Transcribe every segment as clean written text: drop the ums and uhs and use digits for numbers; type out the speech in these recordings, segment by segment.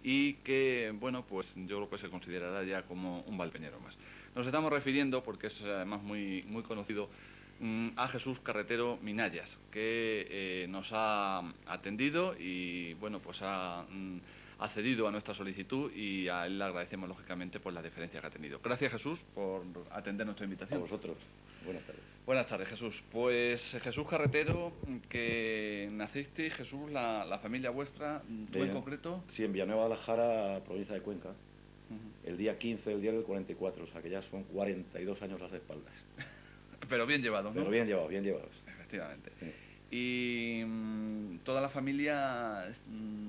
y que, bueno, pues yo creo que se considerará ya como un valdepeñero más. Nos estamos refiriendo, porque es además muy, muy conocido, a Jesús Carretero Minallas, que nos ha atendido y, bueno, pues ha accedido a nuestra solicitud, y a él le agradecemos lógicamente por la deferencia que ha tenido. Gracias, Jesús, por atender nuestra A invitación. vosotros. Buenas tardes. Buenas tardes, Jesús. Pues Jesús Carretero, que nacisteis, Jesús, la familia vuestra, tú en concreto. Sí, en Villanueva de la Jara, provincia de Cuenca, el día 15 del día del 44, o sea que ya son 42 años a las espaldas. Pero bien llevados, ¿no? Pero bien llevados, bien llevados. Efectivamente. Sí. Y toda la familia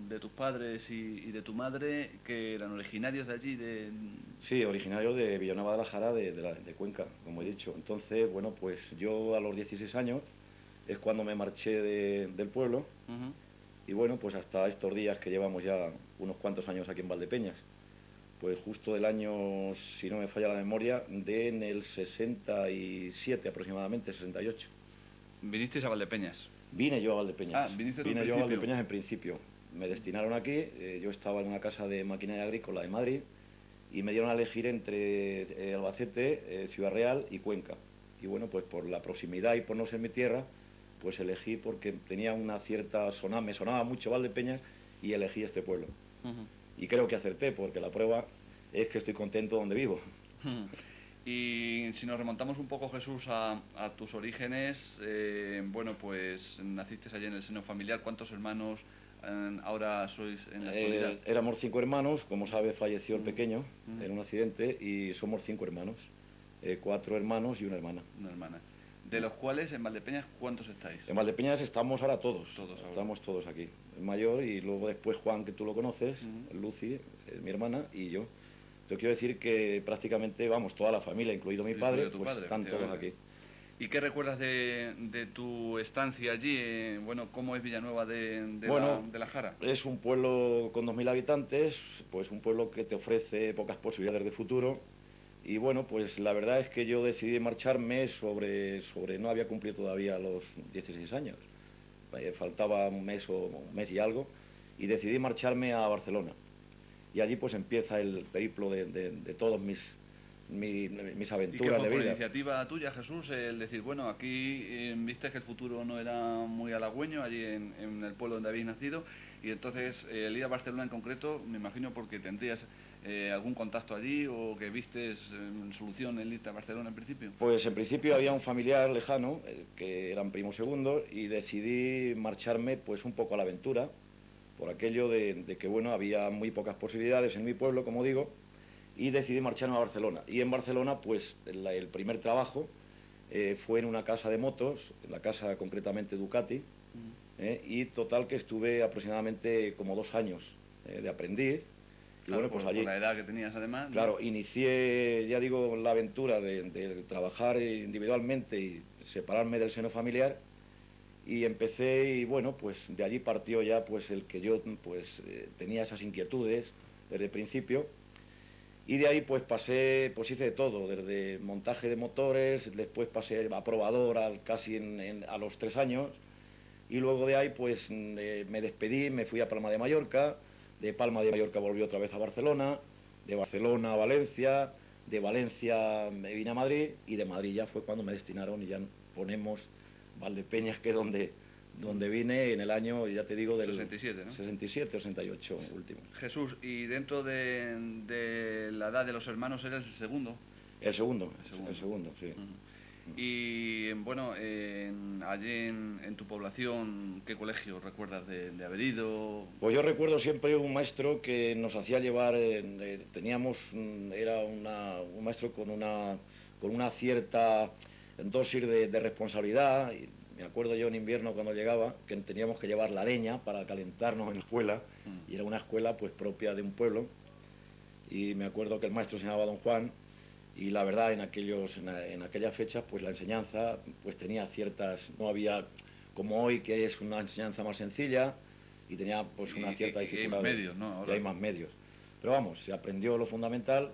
de tus padres y de tu madre, que eran originarios de allí, de... Sí, originarios de Villanueva de la Jara, de Cuenca, como he dicho. Entonces, bueno, pues yo a los 16 años es cuando me marché del pueblo. Y bueno, pues hasta estos días que llevamos ya unos cuantos años aquí en Valdepeñas. Pues justo del año, si no me falla la memoria, en el 67 aproximadamente, 68. ¿Vinisteis a Valdepeñas? Vine yo a Valdepeñas. Vine yo a Valdepeñas en principio. Me destinaron aquí, yo estaba en una casa de maquinaria agrícola de Madrid, y me dieron a elegir entre Albacete, Ciudad Real y Cuenca. Y bueno, pues por la proximidad y por no ser mi tierra, pues elegí porque tenía una cierta me sonaba mucho Valdepeñas, y elegí este pueblo. Y creo que acerté, porque la prueba es que estoy contento donde vivo. Y si nos remontamos un poco, Jesús, a tus orígenes, bueno, pues naciste allí en el seno familiar. ¿Cuántos hermanos ahora sois en la actualidad? Éramos 5 hermanos, como sabes falleció el pequeño en un accidente, y somos 5 hermanos, 4 hermanos y una hermana. Una hermana. De los cuales en Valdepeñas, ¿cuántos estáis? En Valdepeñas estamos ahora todos. Ahora. Estamos todos aquí. El mayor, y luego después Juan, que tú lo conoces, Lucy, mi hermana, y yo. Yo quiero decir que prácticamente, vamos, toda la familia, incluido mi padre, pues están todos aquí. ¿Y qué recuerdas de tu estancia allí? Bueno, ¿cómo es Villanueva de la Jara? Es un pueblo con 2000 habitantes, pues un pueblo que te ofrece pocas posibilidades de futuro. Y bueno, pues la verdad es que yo decidí marcharme no había cumplido todavía los 16 años. Faltaba un mes y algo, y decidí marcharme a Barcelona. Y allí pues empieza el periplo de todos mis aventuras de vida. ¿Y qué fue por iniciativa tuya, Jesús, el decir, bueno, aquí viste que el futuro no era muy halagüeño allí en el pueblo donde habéis nacido, y entonces el ir a Barcelona en concreto, me imagino porque tendrías algún contacto allí, o que vistes solución el irte a Barcelona en principio? Pues en principio había un familiar lejano, que eran primos segundos, y decidí marcharme pues un poco a la aventura, por aquello de que, bueno, había muy pocas posibilidades en mi pueblo, como digo, y decidí marcharme a Barcelona. Y en Barcelona, pues, el primer trabajo fue en una casa de motos, en la casa concretamente Ducati, y total que estuve aproximadamente como 2 años de aprendiz. Y claro, bueno, pues allí, por la edad que tenías además, ¿no? Claro, inicié, ya digo, la aventura de trabajar individualmente y separarme del seno familiar. Y empecé, y bueno, pues de allí partió ya pues el que yo pues tenía esas inquietudes desde el principio. Y de ahí pues hice de todo, desde montaje de motores, después pasé a probador casi a los 3 años, y luego de ahí pues me despedí, me fui a Palma de Mallorca, de Palma de Mallorca volví otra vez a Barcelona, de Barcelona a Valencia, de Valencia me vine a Madrid, y de Madrid ya fue cuando me destinaron, y ya ponemos Valdepeñas, que es donde vine en el año, ya te digo, del 67, ¿no? 67 o 68 último. Jesús, y dentro de la edad de los hermanos eres el segundo. El segundo, sí. Y bueno, allí en tu población, ¿qué colegio recuerdas de haber ido? Pues yo recuerdo siempre un maestro que nos hacía llevar, era un maestro con una cierta dosis de responsabilidad. Y me acuerdo yo en invierno cuando llegaba que teníamos que llevar la leña para calentarnos en la escuela, y era una escuela pues propia de un pueblo, y me acuerdo que el maestro se llamaba Don Juan, y la verdad en aquellas fechas pues la enseñanza pues tenía no había como hoy, que es una enseñanza más sencilla, y tenía pues una cierta dificultad. Y hay más medios, ¿no? Ahora. Y hay más medios. Pero vamos, se aprendió lo fundamental,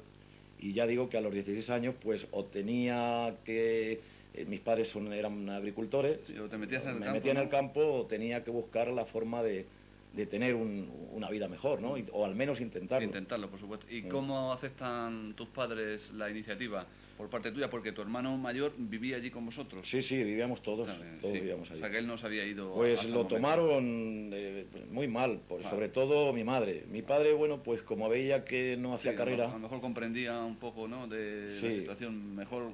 y ya digo que a los 16 años pues o tenía que... mis padres eran agricultores, sí, o te metías en el me campo, metía en ¿no? el campo, o tenía que buscar la forma de de tener una vida mejor, ¿no? O al menos intentarlo. Intentarlo, por supuesto. ¿Y cómo aceptan tus padres la iniciativa por parte tuya? Porque tu hermano mayor vivía allí con vosotros. Sí, sí, vivíamos todos, todos sí. vivíamos allí. O sea, que él no se había ido. Pues lo tomaron muy mal, sobre todo mi madre. Mi padre, bueno, pues como veía que no hacía carrera... A lo mejor comprendía un poco, ¿no?, de la situación mejor.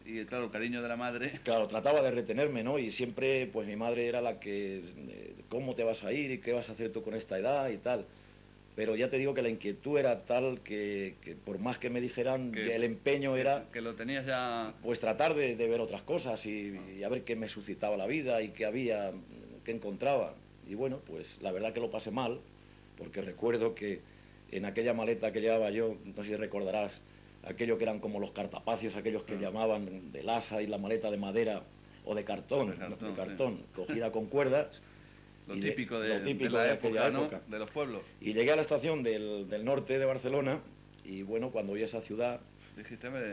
Y claro, el cariño de la madre. Claro, trataba de retenerme, ¿no? Y siempre, pues mi madre era la que, ¿cómo te vas a ir y qué vas a hacer tú con esta edad y tal? Pero ya te digo que la inquietud era tal que por más que me dijeran, que el empeño era... Que lo tenías ya... Pues tratar de ver otras cosas y a ver qué me suscitaba la vida y qué había, qué encontraba. Y bueno, pues la verdad que lo pasé mal, porque recuerdo que en aquella maleta que llevaba yo, no sé si recordarás, aquello que eran como los cartapacios, aquellos que llamaban del asa y la maleta de madera o de cartón, cogida con cuerdas. Lo típico de la época, ¿no?, de los pueblos. Y llegué a la estación del norte de Barcelona y bueno, cuando vi esa ciudad,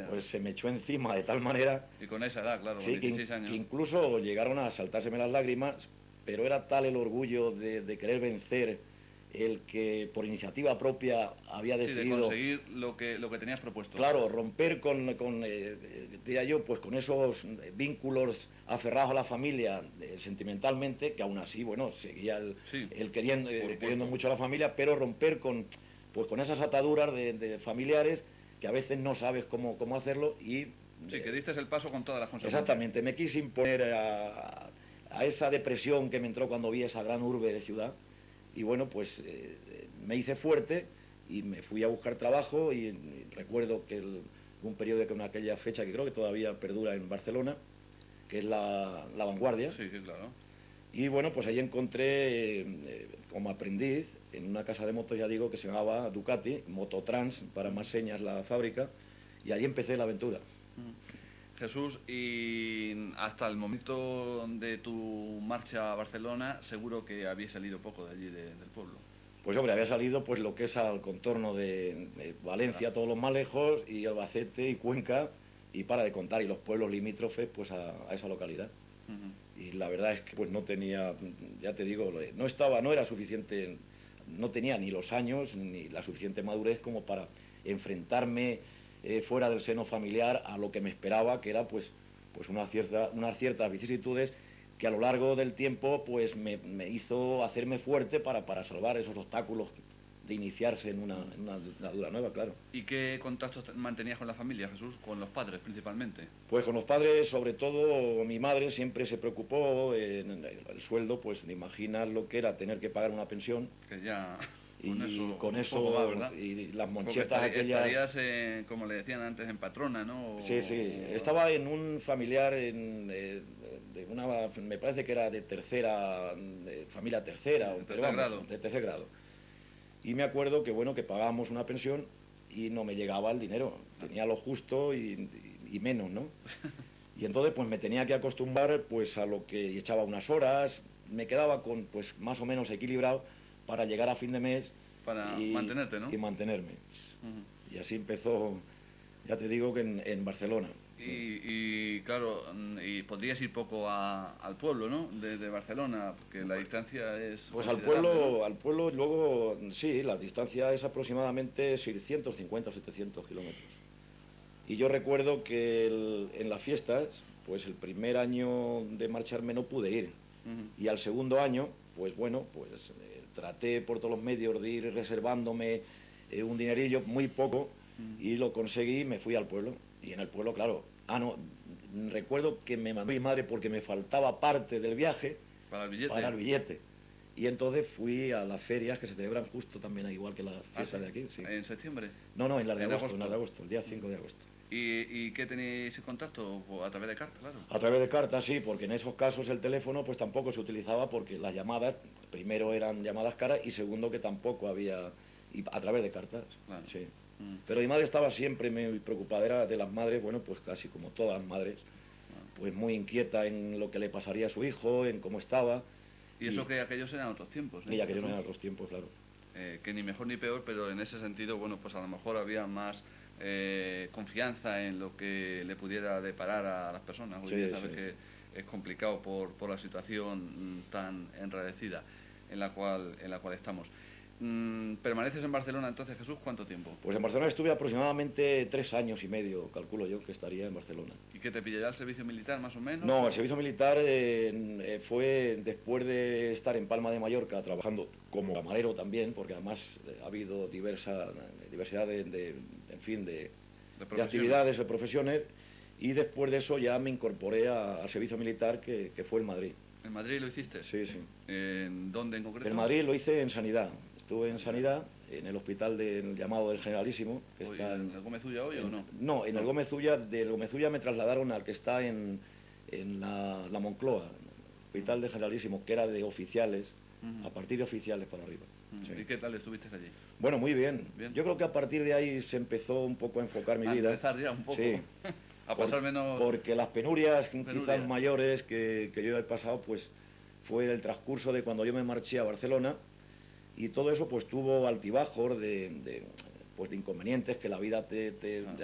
pues se me echó encima de tal manera... Y con esa edad, claro, sí, con 16 años. Que incluso llegaron a saltárseme las lágrimas, pero era tal el orgullo de querer vencer, el que por iniciativa propia había decidido... de conseguir lo que tenías propuesto. Claro, romper diría yo, pues con esos vínculos aferrados a la familia sentimentalmente, que aún así, bueno, seguía el queriendo mucho a la familia, pero romper con esas ataduras de familiares que a veces no sabes cómo hacerlo y... Sí, que diste el paso con todas las consecuencias. Exactamente, me quise imponer a esa depresión que me entró cuando vi esa gran urbe de ciudad. Y bueno, pues me hice fuerte y me fui a buscar trabajo y recuerdo que un periódico en aquella fecha que creo que todavía perdura en Barcelona, que es La Vanguardia. Sí, claro. Y bueno, pues ahí encontré como aprendiz en una casa de motos, ya digo, que se llamaba Ducati, Mototrans, para más señas la fábrica, y ahí empecé la aventura. Jesús, y hasta el momento de tu marcha a Barcelona, seguro que había salido poco de allí, del pueblo. Pues hombre, había salido pues lo que es al contorno de Valencia, todos los más lejos, y Albacete y Cuenca, y para de contar, y los pueblos limítrofes pues a esa localidad. Y la verdad es que pues no tenía, ya te digo, no era suficiente, no tenía ni los años ni la suficiente madurez como para enfrentarme fuera del seno familiar a lo que me esperaba, que era pues unas ciertas vicisitudes que a lo largo del tiempo pues me hizo hacerme fuerte para salvar esos obstáculos de iniciarse en una dura nueva, claro. ¿Y qué contactos mantenías con la familia, Jesús? ¿Con los padres principalmente? Pues con los padres, sobre todo mi madre siempre se preocupó en el sueldo, pues te imaginas lo que era tener que pagar una pensión. Que ya... Con eso ¿verdad? Y las monchetas aquellas... Estarías, como le decían antes, en Patrona, ¿no? Sí. Estaba en un familiar, de me parece que era de familia tercera. De tercer grado. De tercer grado. Y me acuerdo que, bueno, que pagábamos una pensión y no me llegaba el dinero. Tenía lo justo y menos, ¿no? Y entonces, pues me tenía que acostumbrar, pues a lo que echaba unas horas, me quedaba pues más o menos equilibrado para llegar a fin de mes para mantenerte, ¿no? Y mantenerme. Y así empezó, ya te digo, que en Barcelona. Y claro, y podrías ir poco al pueblo, ¿no? De Barcelona, porque la distancia es... Pues al pueblo luego, sí, la distancia es aproximadamente 650 o 700 kilómetros. Y yo recuerdo que en las fiestas, pues el primer año de marcharme no pude ir. Y al segundo año, pues bueno, pues traté por todos los medios de ir reservándome un dinerillo, muy poco, y lo conseguí y me fui al pueblo. Y en el pueblo, claro, recuerdo que me mandó mi madre porque me faltaba parte del viaje para el billete. Y entonces fui a las ferias que se celebran justo también igual que las fiestas de aquí. Sí. ¿En septiembre? No, en las de agosto, el día 5 de agosto. ¿Y qué tenéis en contacto? A través de cartas, claro. A través de cartas, sí, porque en esos casos el teléfono pues tampoco se utilizaba porque las llamadas, primero eran llamadas caras y segundo que tampoco había, y a través de cartas, claro. Sí. Pero mi madre estaba siempre muy preocupada, era de las madres, bueno, pues casi como todas las madres, pues muy inquieta en lo que le pasaría a su hijo, en cómo estaba. Y eso que aquellos eran otros tiempos, ¿eh? Y aquellos eran otros tiempos, claro. Que ni mejor ni peor, pero en ese sentido, bueno, pues a lo mejor había más confianza en lo que le pudiera deparar a las personas. Hoy día sabes que es complicado por la situación tan enrarecida. en la cual estamos. ¿Permaneces en Barcelona entonces, Jesús, cuánto tiempo? Pues en Barcelona estuve aproximadamente 3 años y medio, calculo yo, que estaría en Barcelona. ¿Y qué te pillará el servicio militar, más o menos? No, el servicio militar fue después de estar en Palma de Mallorca trabajando como camarero también, porque además ha habido diversidad de actividades, de profesiones, y después de eso ya me incorporé al servicio militar que fue en Madrid. ¿En Madrid lo hiciste? Sí, sí. ¿En dónde en concreto? En Madrid lo hice en Sanidad. Estuve en Sanidad, en el hospital llamado del Generalísimo. Que está ¿En el Gómez Ulla hoy o no? No, en el Gómez Ulla. Del Gómez Ulla me trasladaron al que está en la Moncloa, el hospital del Generalísimo, que era de oficiales, a partir de oficiales para arriba. Sí. ¿Y qué tal estuviste allí? Bueno, muy bien. Yo creo que a partir de ahí se empezó un poco a enfocar mi vida. A empezar ya un poco. Sí. A pasar menos... Porque las penurias quizás mayores que yo he pasado, pues fue el transcurso de cuando yo me marché a Barcelona, y todo eso pues tuvo altibajos de inconvenientes que la vida te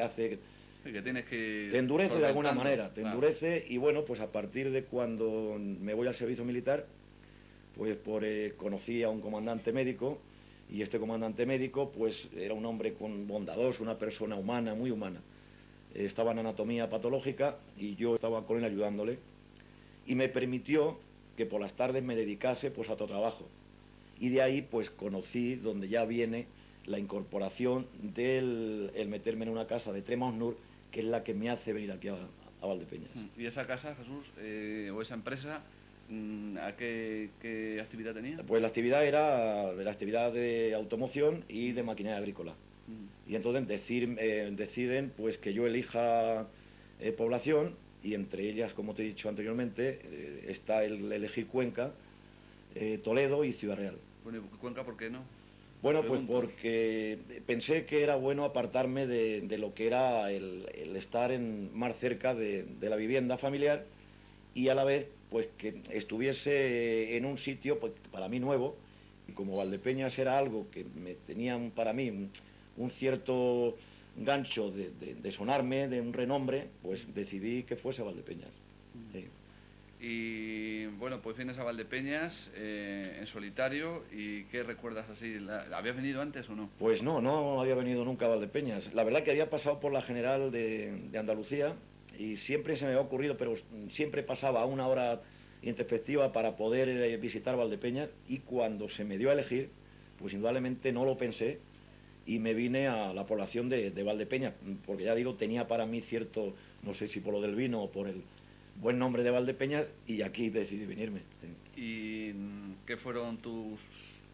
hace... Sí, que tienes que... Te endurece de alguna manera, te endurece, y bueno, pues a partir de cuando me voy al servicio militar, pues conocí a un comandante médico, y este comandante médico pues era un hombre bondadoso, una persona humana, muy humana. Estaba en anatomía patológica y yo estaba con él ayudándole, y me permitió que por las tardes me dedicase pues a otro trabajo, y de ahí pues conocí donde ya viene la incorporación del meterme en una casa de Tremosnur, que es la que me hace venir aquí a Valdepeñas. ¿Y esa casa, Jesús, o esa empresa, a qué actividad tenía? Pues la actividad era la actividad de automoción y de maquinaria agrícola. Y entonces deciden pues que yo elija población, y entre ellas, como te he dicho anteriormente, está el elegir Cuenca, Toledo y Ciudad Real. Bueno, ¿Cuenca por qué no? Bueno, pues porque pensé que era bueno apartarme de lo que era el estar más cerca de la vivienda familiar, y a la vez pues que estuviese en un sitio pues para mí nuevo, y como Valdepeñas era algo que me tenía para mí un cierto gancho de sonarme, de un renombre, pues decidí que fuese Valdepeñas. Sí. Y bueno, pues vienes a Valdepeñas en solitario, ¿y qué recuerdas así? ¿Habías venido antes o no? Pues no había venido nunca a Valdepeñas. La verdad que había pasado por la General de Andalucía, y siempre se me había ocurrido, pero siempre pasaba una hora introspectiva para poder visitar Valdepeñas, y cuando se me dio a elegir, pues indudablemente no lo pensé, y me vine a la población de Valdepeñas, porque ya digo, tenía para mí cierto, no sé si por lo del vino o por el buen nombre de Valdepeñas, y aquí decidí venirme. Sí. ¿Y qué fueron tus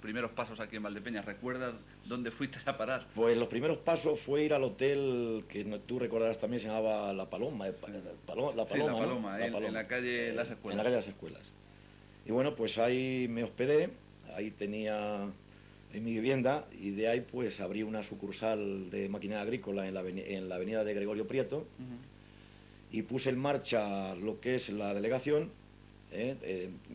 primeros pasos aquí en Valdepeñas? ¿Recuerdas dónde fuiste a parar? Pues los primeros pasos fue ir al hotel que tú recordarás también, se llamaba La Paloma. La Paloma, en la calle Las Escuelas. En la calle Las Escuelas. Y bueno, pues ahí me hospedé, ahí tenía en mi vivienda, y de ahí pues abrí una sucursal de maquinaria agrícola en la avenida de Gregorio Prieto, y puse en marcha lo que es la delegación.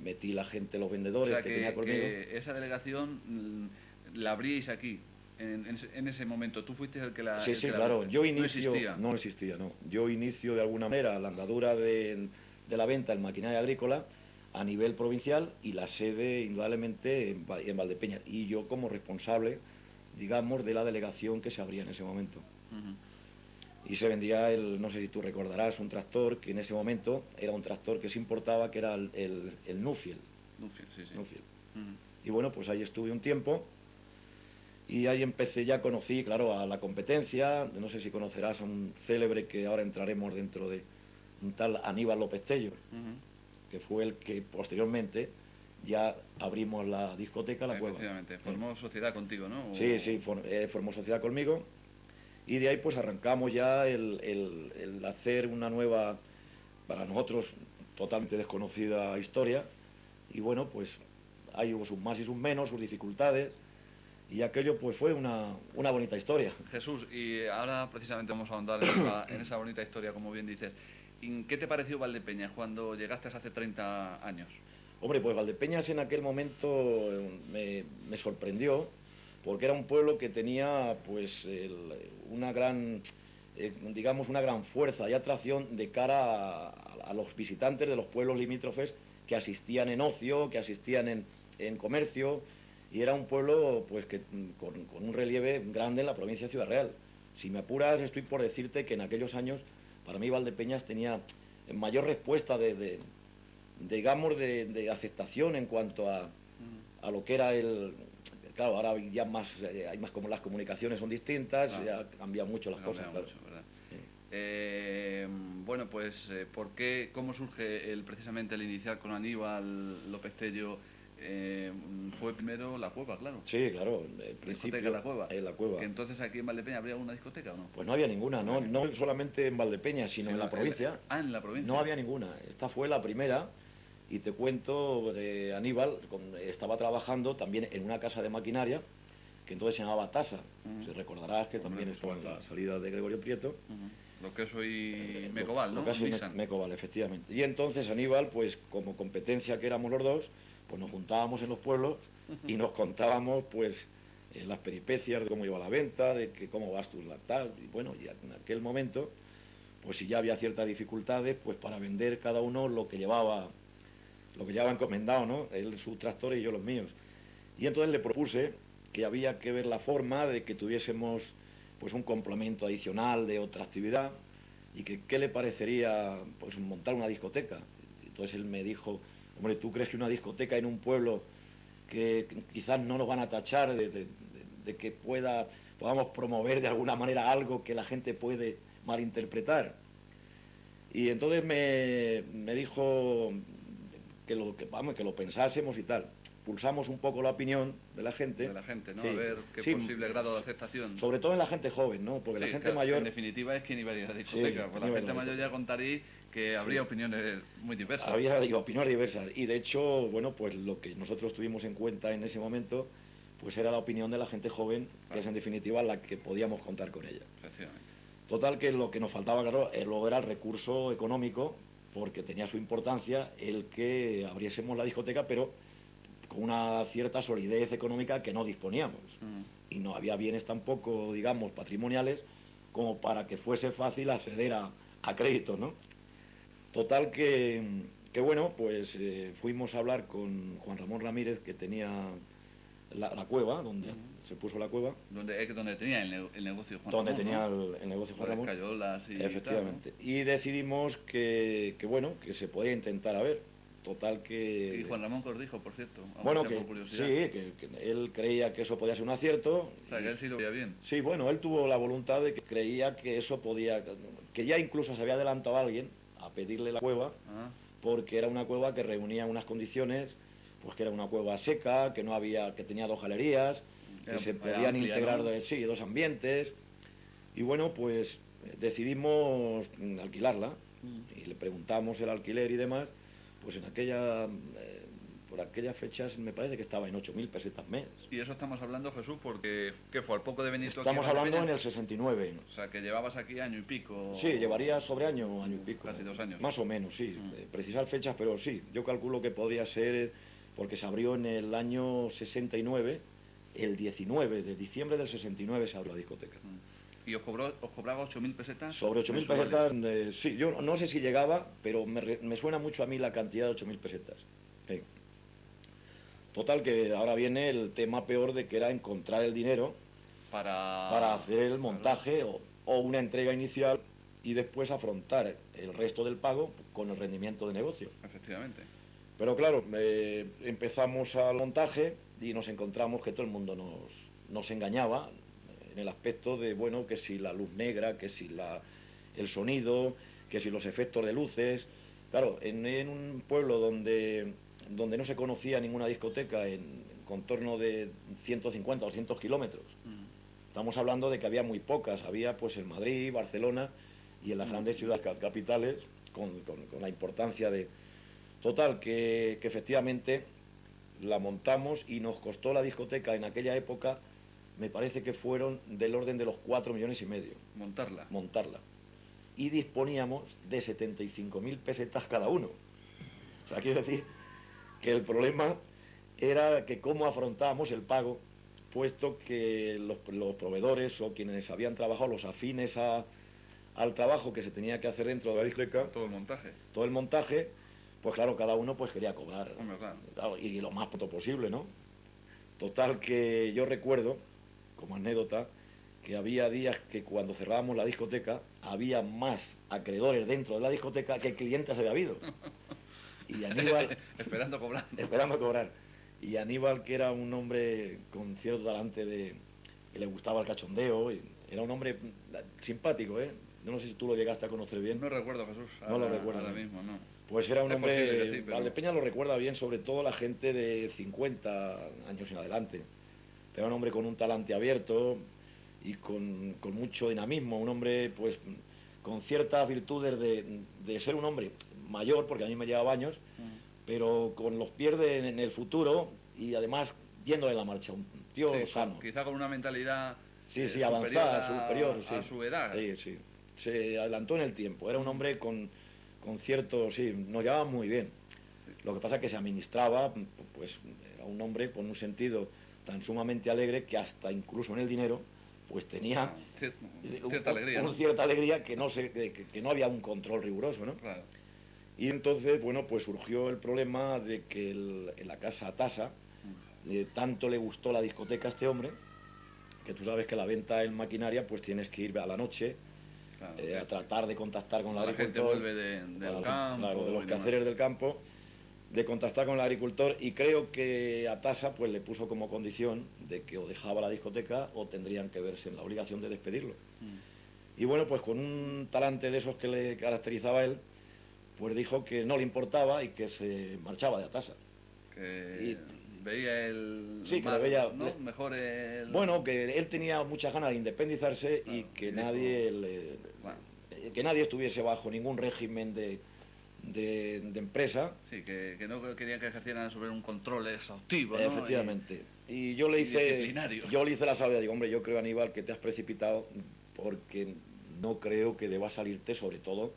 Metí la gente, los vendedores, o sea, que tenía conmigo. Que esa delegación la abríais aquí, en ese momento. ¿Tú fuiste el que la... Sí, claro. Yo inicio... No existía, no. Yo inicio de alguna manera la andadura de la venta en maquinaria agrícola a nivel provincial, y la sede indudablemente en Valdepeñas, y yo como responsable, digamos, de la delegación que se abría en ese momento. Y se vendía no sé si tú recordarás, un tractor que en ese momento era un tractor que se importaba, que era el Nuffield. Nuffield. Y bueno, pues ahí estuve un tiempo, y ahí conocí, claro, a la competencia. No sé si conocerás a un célebre que ahora entraremos dentro de, un tal Aníbal López Tello, que fue el que posteriormente ya abrimos la discoteca La Cueva. Efectivamente, formó sociedad contigo, ¿no? Sí, formó sociedad conmigo, y de ahí pues arrancamos ya el hacer una nueva, para nosotros totalmente desconocida historia, y bueno, pues ahí hubo sus más y sus menos, sus dificultades, y aquello pues fue una bonita historia. Jesús, y ahora precisamente vamos a ahondar en esa bonita historia, como bien dices. ¿Qué te pareció Valdepeñas cuando llegaste hace 30 años? Hombre, pues Valdepeñas en aquel momento me sorprendió, porque era un pueblo que tenía pues una gran fuerza y atracción de cara a los visitantes de los pueblos limítrofes, que asistían en ocio, que asistían en en comercio, y era un pueblo pues que con un relieve grande en la provincia de Ciudad Real. Si me apuras, estoy por decirte que en aquellos años, para mí Valdepeñas tenía mayor respuesta digamos, de aceptación en cuanto a lo que era el... Claro, ahora ya más, hay más, como las comunicaciones son distintas, ya cambian mucho las cosas. Claro. Mucho, ¿verdad? Bueno, pues, ¿cómo surge precisamente el iniciar con Aníbal López Tello? Fue primero La Cueva, claro. Sí, claro, el principio discoteca La Cueva. La Cueva. ¿Que entonces aquí en Valdepeña habría alguna discoteca o no? Pues no había ninguna, no solamente en Valdepeña, sino en la provincia. En la provincia. No había ninguna. Esta fue la primera, y te cuento, Aníbal estaba trabajando también en una casa de maquinaria, que entonces se llamaba Tasa. Si recordarás que también estuvo en la salida de Gregorio Prieto. Lo que es hoy Mecoval, ¿no? Lo que es hoy Mecoval, efectivamente. Y entonces Aníbal, pues como competencia que éramos los dos, pues nos juntábamos en los pueblos y nos contábamos, pues, las peripecias de cómo iba la venta, de que cómo vas tú, tal. Y bueno, y en aquel momento, pues si ya había ciertas dificultades, pues para vender cada uno lo que llevaba encomendado, ¿no? Él sus tractores y yo los míos. Y entonces le propuse que había que ver la forma de que tuviésemos pues un complemento adicional de otra actividad, y que qué le parecería pues montar una discoteca. Entonces él me dijo: hombre, ¿tú crees que una discoteca en un pueblo que quizás no nos van a tachar de que podamos promover de alguna manera algo que la gente puede malinterpretar? Y entonces me dijo que lo pensásemos y tal. Pulsamos un poco la opinión de la gente. De la gente, ¿no? Sí. A ver qué posible grado de aceptación. Sobre todo en la gente joven, ¿no? Porque la gente mayor... En definitiva es quien iba a ir a la discoteca. Pues la gente mayor ya contaría que habría opiniones muy diversas. Había opiniones diversas. Y de hecho, bueno, pues lo que nosotros tuvimos en cuenta en ese momento, pues era la opinión de la gente joven, que es en definitiva la que podíamos contar con ella. Efectivamente. Total, que lo que nos faltaba, claro, luego era el recurso económico, porque tenía su importancia el que abriésemos la discoteca, pero con una cierta solidez económica que no disponíamos. Y no había bienes tampoco, digamos, patrimoniales, como para que fuese fácil acceder a créditos, ¿no? Total, que bueno, pues fuimos a hablar con Juan Ramón Ramírez, que tenía la cueva, donde se puso la cueva. Donde tenía el negocio Juan Donde Ramón, tenía ¿no? el negocio Juan Ramón. Cayolas y efectivamente. tal, ¿no? Y decidimos que bueno, que se podía intentar a ver. Total, que... ¿Y Juan Ramón qué os dijo, por cierto? Bueno, que sí, que él creía que eso podía ser un acierto. O sea, que él sí lo veía bien. Sí, bueno, él tuvo la voluntad de que creía que eso podía... Que ya incluso se había adelantado a alguien a pedirle la cueva, porque era una cueva que reunía unas condiciones, pues que era una cueva seca, que no había, que tenía 2 galerías, que se podían integrar, ¿no? Sí, 2 ambientes. Y bueno, pues decidimos alquilarla, y le preguntamos el alquiler y demás. Pues por aquellas fechas me parece que estaba en 8.000 pesetas mes. Y eso estamos hablando, Jesús, porque ¿qué fue? ¿Al poco de venir? Estamos hablando en el 69. O sea, que llevabas aquí año y pico. Sí, llevaría sobre año y pico. Casi 2 años. Más o menos, sí. Precisar fechas, pero sí. Yo calculo que podría ser, porque se abrió en el año 69, el 19 de diciembre del 69 se abrió la discoteca. ¿Y os cobraba 8.000 pesetas? Sobre 8.000 pesetas, sí. Yo no sé si llegaba, pero me suena mucho a mí la cantidad de 8.000 pesetas. Sí. Total, que ahora viene el tema peor, de que era encontrar el dinero para hacer el montaje, o una entrega inicial, y después afrontar el resto del pago con el rendimiento de negocio. Efectivamente. Pero claro, empezamos al montaje y nos encontramos que todo el mundo nos engañaba, en el aspecto de, bueno, que si la luz negra, que si el sonido, que si los efectos de luces. Claro, en un pueblo donde no se conocía ninguna discoteca, en contorno de 150 o 200 kilómetros, estamos hablando de que había muy pocas. Había pues en Madrid, Barcelona y en las grandes ciudades capitales, con la importancia de... Total, que efectivamente la montamos, y nos costó la discoteca en aquella época, me parece que fueron del orden de los 4,5 millones. Montarla. Y disponíamos de 75.000 pesetas cada uno. O sea, quiero decir que el problema era que cómo afrontábamos el pago, puesto que los proveedores o quienes habían trabajado, los afines al trabajo que se tenía que hacer dentro de la discoteca, todo el montaje, pues claro, cada uno pues quería cobrar. Hombre, claro. Claro, y lo más pronto posible, ¿no? Total que yo recuerdo, como anécdota, que había días que cuando cerrábamos la discoteca había más acreedores dentro de la discoteca que clientes había habido. Y Aníbal... Esperando cobrar. Esperando cobrar. Y Aníbal, que era un hombre con cierto talante que le gustaba el cachondeo, y era un hombre simpático, ¿eh? Yo no sé si tú lo llegaste a conocer bien. No recuerdo, Jesús. No lo recuerdo ahora bien. mismo, no. Pues era un Es hombre, posible que sí, pero... Valdepeña lo recuerda bien, sobre todo la gente de 50 años en adelante. Era un hombre con un talante abierto y con mucho dinamismo, un hombre pues con ciertas virtudes de ser un hombre mayor, porque a mí me llevaba años, pero con los pies en el futuro y además yendo en la marcha, un tío sí, sano. Quizá con una mentalidad avanzada, superior, sí. A su edad. Sí, sí. Se adelantó en el tiempo, era un hombre con cierto, sí, nos llevaba muy bien. Lo que pasa es que se administraba, pues era un hombre con un sentido tan sumamente alegre que hasta incluso en el dinero, pues tenía cierta alegría, ¿no? Cierta alegría que no había un control riguroso, ¿no? Claro. Y entonces, bueno, pues surgió el problema de que en la casa Tasa tanto le gustó la discoteca a este hombre, que tú sabes que la venta en maquinaria, pues tienes que ir a la noche, claro, a tratar de contactar con el agricultor. La gente vuelve del campo. Claro, de los quehaceres del campo, de contactar con el agricultor, y creo que a Tasa pues le puso como condición de que o dejaba la discoteca o tendrían que verse en la obligación de despedirlo. Y bueno, pues con un talante de esos que le caracterizaba a él, pues dijo que no le importaba y que se marchaba de Atasa. Que veía el... Sí, que lo veía... ¿no? Mejor el... Bueno, que él tenía muchas ganas de independizarse, claro, y que que nadie estuviese bajo ningún régimen de empresa. Sí, que no querían que ejercieran sobre un control exhaustivo, ¿no? Efectivamente. Y yo le hice la salvedad, digo, hombre, yo creo, Aníbal, que te has precipitado porque no creo que deba salirte, sobre todo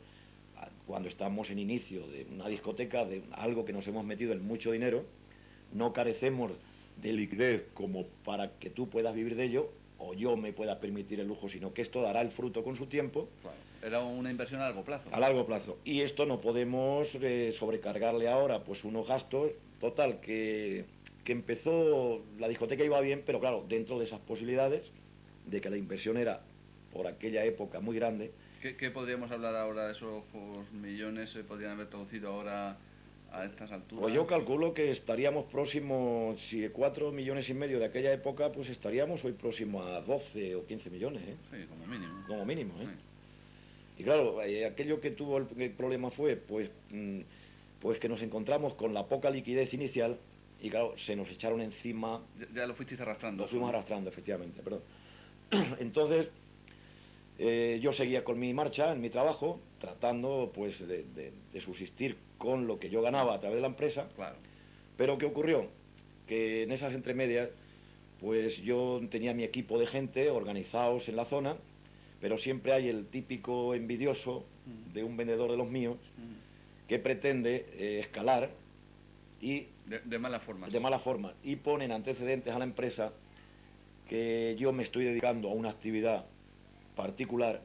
cuando estamos en inicio de una discoteca, de algo que nos hemos metido en mucho dinero, no carecemos de liquidez como para que tú puedas vivir de ello, o yo me pueda permitir el lujo, sino que esto dará el fruto con su tiempo. Claro. Era una inversión a largo plazo. A largo plazo. Y esto no podemos sobrecargarle ahora pues unos gastos. Total, que empezó, la discoteca iba bien, pero claro, dentro de esas posibilidades, de que la inversión era por aquella época muy grande. ¿Qué podríamos hablar ahora de esos millones se podrían haber traducido ahora a estas alturas? Pues yo calculo que estaríamos próximos, si 4,5 millones de aquella época, pues estaríamos hoy próximo a 12 o 15 millones, ¿eh? Sí, como mínimo. Como mínimo, ¿eh? Sí. Y claro, aquello que tuvo el problema fue, pues que nos encontramos con la poca liquidez inicial y claro, se nos echaron encima... Ya lo fuisteis arrastrando. Lo fuimos arrastrando, efectivamente, perdón. Entonces... yo seguía con mi marcha, en mi trabajo, tratando pues de subsistir con lo que yo ganaba a través de la empresa. Claro. Pero ¿qué ocurrió? Que en esas entremedias, pues yo tenía mi equipo de gente organizados en la zona, pero siempre hay el típico envidioso de un vendedor de los míos que pretende escalar y... De mala forma. De mala forma. Y ponen antecedentes a la empresa que yo me estoy dedicando a una actividad particular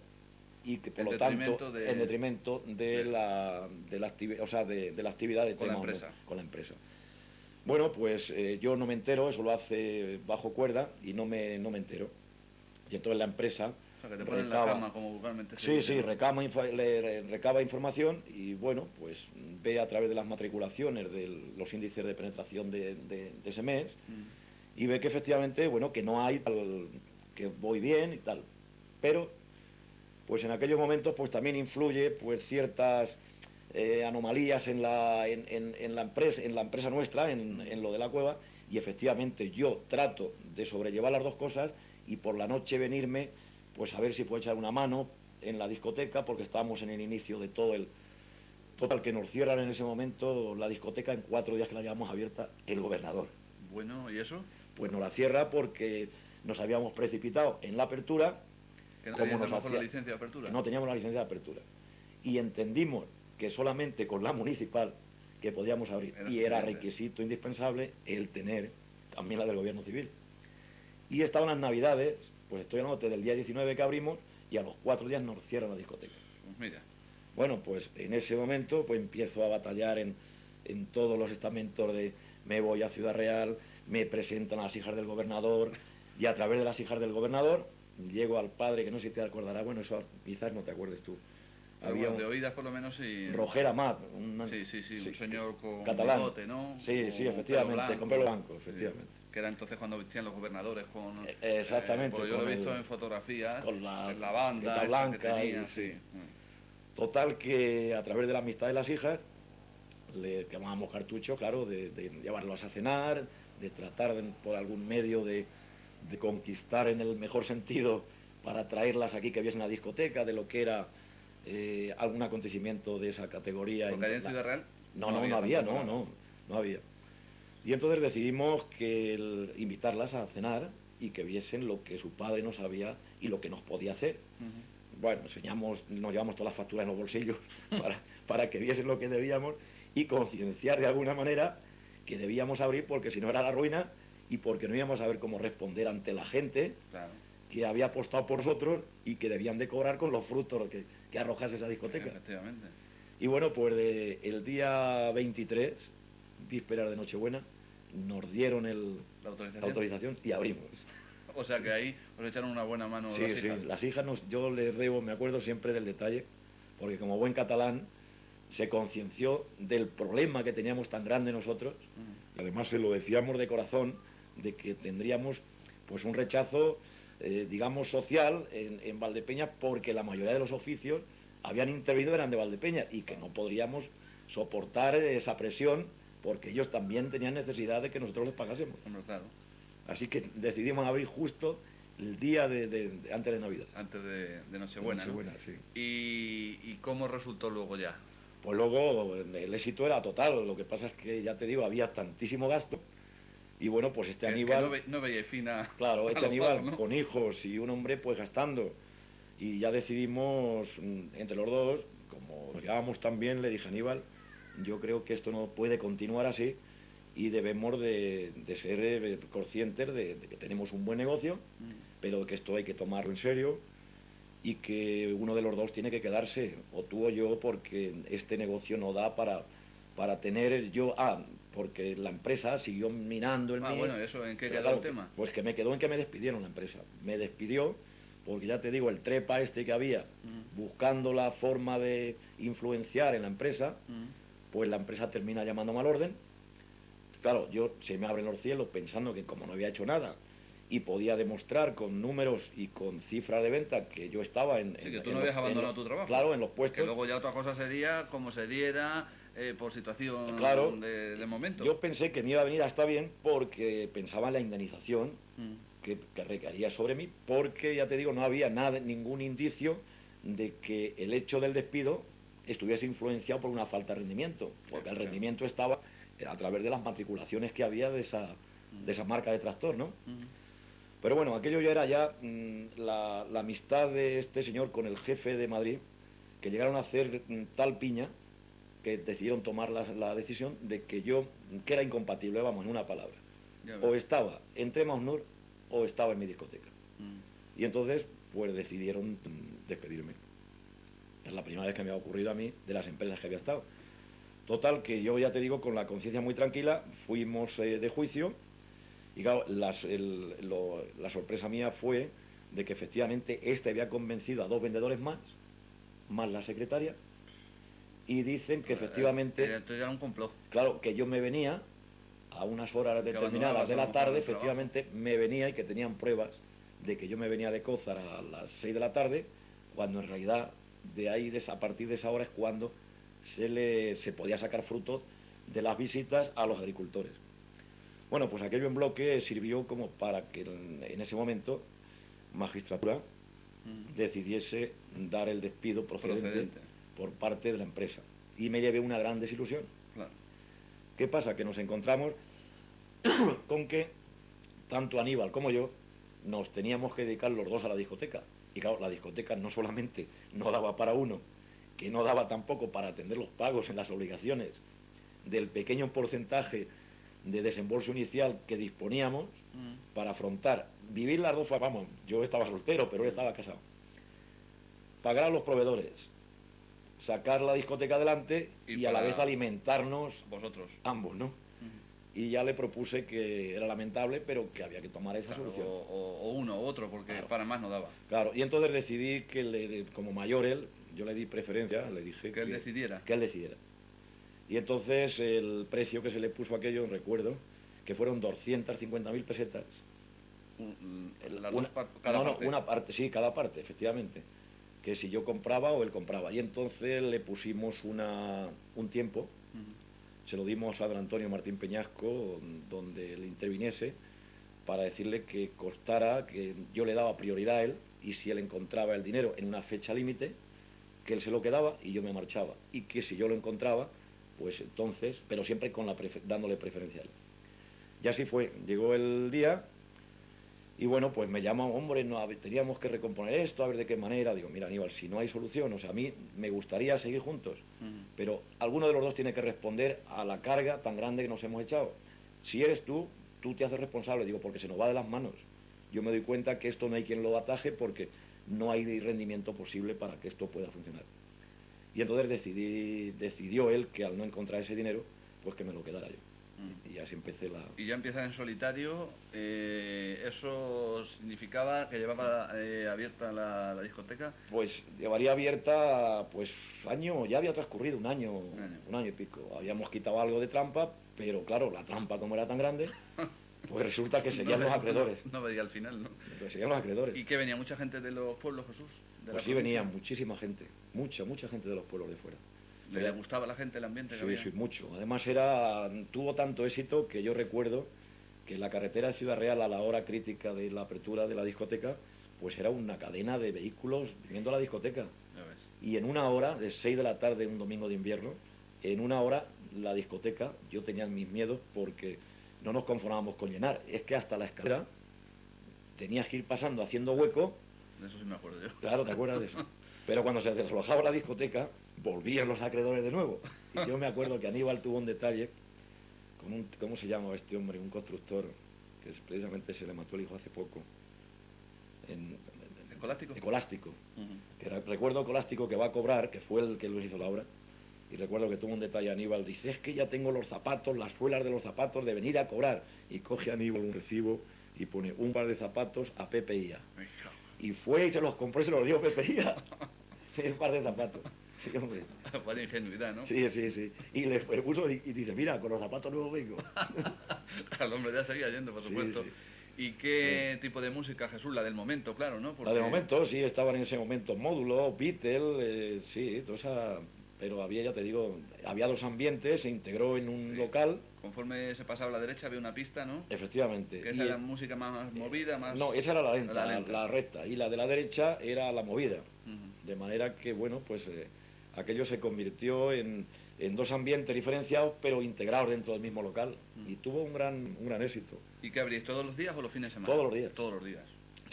y que por lo tanto en detrimento de la actividad de con la empresa. Bueno, pues yo no me entero, eso lo hace bajo cuerda y no me entero. Y entonces la empresa... O sea, que te ponen la cama, como vulgarmente se dice. Sí, recaba información y bueno, pues ve a través de las matriculaciones de los índices de penetración de ese mes y ve que efectivamente, bueno, que no hay que voy bien y tal. Pero, pues en aquellos momentos, pues también influye, pues ciertas anomalías en la empresa nuestra, en lo de la cueva, y efectivamente yo trato de sobrellevar las dos cosas y por la noche venirme, pues a ver si puedo echar una mano en la discoteca, porque estábamos en el inicio de todo el... Total, que nos cierran en ese momento la discoteca en 4 días que la llevamos abierta el gobernador. Bueno, ¿y eso? Pues nos la cierra porque nos habíamos precipitado en la apertura. Que no teníamos la licencia de apertura. Que no teníamos la licencia de apertura. Y entendimos que solamente con la municipal que podíamos abrir. Y era requisito indispensable el tener también la del gobierno civil. Y estaban las navidades, pues estoy hablando del día 19 que abrimos, y a los 4 días nos cierran la discoteca. Mira. Bueno, pues en ese momento pues empiezo a batallar en todos los estamentos de me voy a Ciudad Real, me presentan a las hijas del gobernador, y a través de las hijas del gobernador llego al padre, que no sé si te acordará, bueno, eso quizás no te acuerdes tú. Pero Había bueno, de oídas por lo menos sí. Roger Amat, Sí, un señor con catalán, bigote, ¿no? Sí, sí, efectivamente, con pelo blanco, efectivamente. Sí, que era entonces cuando vestían los gobernadores con... Exactamente. Porque yo lo he visto en fotografías, con la banda blanca que tenía, y, sí. Total que a través de la amistad de las hijas le llamábamos cartucho, claro, de llevarlas a cenar, de tratar por algún medio de conquistar en el mejor sentido para traerlas aquí que viesen a la discoteca, de lo que era algún acontecimiento de esa categoría. ¿Porque allá en Ciudad Real? No había. Y entonces decidimos que invitarlas a cenar y que viesen lo que su padre no sabía y lo que nos podía hacer. Bueno, nos llevamos todas las facturas en los bolsillos para que viesen lo que debíamos y concienciar de alguna manera que debíamos abrir, porque si no era la ruina y porque no íbamos a ver cómo responder ante la gente, claro, que había apostado por nosotros y que debían de cobrar con los frutos que arrojase esa discoteca. Efectivamente. Y bueno, pues el día 23, vísperas de Nochebuena, nos dieron la autorización y abrimos. O sea que ahí os echaron una buena mano. Sí, las hijas. Sí, las hijas yo les debo, me acuerdo siempre del detalle, porque como buen catalán se concienció del problema que teníamos tan grande nosotros, y además se lo decíamos de corazón, de que tendríamos pues un rechazo, digamos, social en Valdepeñas, porque la mayoría de los oficios habían intervenido, eran de Valdepeñas, y que no podríamos soportar esa presión, porque ellos también tenían necesidad de que nosotros les pagásemos. Claro. Así que decidimos abrir justo el día antes de Navidad. Antes de Nochebuena, ¿no? Sí. ¿Y cómo resultó luego ya? Pues luego el éxito era total, lo que pasa es que, ya te digo, había tantísimo gasto, y bueno, pues Aníbal... Que no veía fina... Claro, Aníbal, pagos, ¿no? Con hijos y un hombre pues gastando, y ya decidimos entre los dos, como nos llevábamos tan bien, le dije a Aníbal, yo creo que esto no puede continuar así, y debemos de ser conscientes de que tenemos un buen negocio, pero que esto hay que tomarlo en serio, y que uno de los dos tiene que quedarse, o tú o yo, porque este negocio no da para tener yo... porque la empresa siguió minando el mío. Bueno, ¿eso en qué quedó el tema? Pues que me quedó en que me despidieron la empresa. Me despidió porque, ya te digo, el trepa que había, buscando la forma de influenciar en la empresa, pues la empresa termina llamándome al orden. Claro, se me abren los cielos pensando que como no había hecho nada y podía demostrar con números y con cifras de venta que yo estaba en... Sí, que tú no habías abandonado tu trabajo. Claro, en los puestos. Que luego ya otra cosa sería como se diera por situación, claro, de momento. Yo pensé que me iba a venir hasta bien porque pensaba en la indemnización que recaería sobre mí, porque, ya te digo, no había ningún indicio de que el hecho del despido estuviese influenciado por una falta de rendimiento, porque el rendimiento estaba a través de las matriculaciones que había de esa marca de tractor, ¿no? Pero bueno, aquello ya era la amistad de este señor con el jefe de Madrid, que llegaron a hacer tal piña que decidieron tomar la decisión de que que era incompatible, vamos, en una palabra. O estaba entre Mausnur o estaba en mi discoteca. Y entonces, pues decidieron despedirme. Es la primera vez que me ha ocurrido a mí de las empresas que había estado. Total, que yo, ya te digo, con la conciencia muy tranquila, fuimos de juicio. Y claro, la sorpresa mía fue de que efectivamente había convencido a 2 vendedores más la secretaria, y dicen que efectivamente... Esto ya era un complot. Claro, que yo me venía a unas horas determinadas de la tarde, efectivamente me venía, y que tenían pruebas de que yo me venía de Cózar a las 6 de la tarde, cuando en realidad a partir de esa hora es cuando se podía sacar frutos de las visitas a los agricultores. Bueno, pues aquello en bloque sirvió como para que en ese momento magistratura decidiese dar el despido procedente por parte de la empresa. Y me llevé una gran desilusión. Claro. ¿Qué pasa? Que nos encontramos con que tanto Aníbal como yo nos teníamos que dedicar los dos a la discoteca. Y claro, la discoteca no solamente no daba para uno, que no daba tampoco para atender los pagos en las obligaciones del pequeño porcentaje de desembolso inicial que disponíamos para afrontar, vivir las dos, vamos, yo estaba soltero, pero él estaba casado, pagar a los proveedores, sacar la discoteca adelante y a la vez alimentarnos vosotros ambos, ¿no? Y ya le propuse que era lamentable, pero que había que tomar esa solución. O uno o otro, porque claro, para más no daba. Claro, y entonces decidí que como mayor él, yo le di preferencia, le dije que él decidiera. Que él decidiera. Y entonces el precio que se le puso a aquello, recuerdo, que fueron 250.000 pesetas. Una parte, sí, cada parte, efectivamente. Que si yo compraba o él compraba. Y entonces le pusimos un tiempo, se lo dimos a don Antonio Martín Peñasco, donde le interviniese, para decirle que costara, que yo le daba prioridad a él, y si él encontraba el dinero en una fecha límite, que él se lo quedaba y yo me marchaba. Y que si yo lo encontraba, pues entonces, pero siempre dándole preferencia a él. Y así fue, llegó el día, y bueno, pues me llamó, hombre, no, teníamos que recomponer esto, a ver de qué manera. Digo, mira, Aníbal, si no hay solución, o sea, a mí me gustaría seguir juntos, pero alguno de los dos tiene que responder a la carga tan grande que nos hemos echado. Si eres tú te haces responsable, digo, porque se nos va de las manos. Yo me doy cuenta que esto no hay quien lo ataje porque no hay rendimiento posible para que esto pueda funcionar. Y entonces decidió él que al no encontrar ese dinero, pues que me lo quedara yo. Y así empecé la... Y ya empiezas en solitario. ¿Eso significaba que llevaba abierta la discoteca? Pues llevaría abierta, pues ya había transcurrido un año y pico. Habíamos quitado algo de trampa, pero claro, la trampa como era tan grande, pues resulta que seguían los acreedores. No veía al final, ¿no? Entonces seguían los acreedores. ¿Y que venía mucha gente de los pueblos, Jesús? Pues sí, venía muchísima gente, mucha gente de los pueblos de fuera. ¿Le gustaba a la gente el ambiente que había? Sí, mucho. Además tuvo tanto éxito que yo recuerdo que la carretera de Ciudad Real, a la hora crítica de la apertura de la discoteca, pues era una cadena de vehículos viniendo a la discoteca. Ya ves. Y en una hora, de 6 de la tarde, un domingo de invierno, en una hora la discoteca, yo tenía mis miedos porque no nos conformábamos con llenar. Es que hasta la escalera tenías que ir pasando haciendo hueco. De eso sí me acuerdo yo. Claro, ¿te acuerdas de eso? Pero cuando se desalojaba la discoteca, volvían los acreedores de nuevo. Y yo me acuerdo que Aníbal tuvo un detalle con ¿cómo se llama este hombre? Un constructor, que precisamente se le mató el hijo hace poco. ¿Escolástico? Escolástico. Recuerdo Escolástico que va a cobrar, que fue el que lo hizo la obra, y recuerdo que tuvo un detalle Aníbal, dice, es que ya tengo los zapatos, las suelas de los zapatos de venir a cobrar. Y coge Aníbal un recibo y pone un par de zapatos a Pepe y a. Y fue y se los compró y se los dio Pepe y a. Un par de zapatos. Sí, hombre. Vaya ingenuidad, ¿no? Sí. Y le puso y dice, mira, con los zapatos nuevos vengo. El hombre ya seguía yendo, por supuesto. Sí. ¿Y qué tipo de música, Jesús? La del momento, claro, ¿no? Porque... La del momento, sí, estaban en ese momento Módulo, Beatles, sí, toda esa... Pero había, ya te digo, había dos ambientes, se integró en un local. Conforme se pasaba a la derecha había una pista, ¿no? Efectivamente. Que esa era música más movida, más... No, esa era la lenta, la recta. Y la de la derecha era la movida. De manera que, bueno, pues aquello se convirtió en dos ambientes diferenciados, pero integrados dentro del mismo local. Y tuvo un gran éxito. ¿Y qué abríais todos los días o los fines de semana? Todos los días. Todos los días.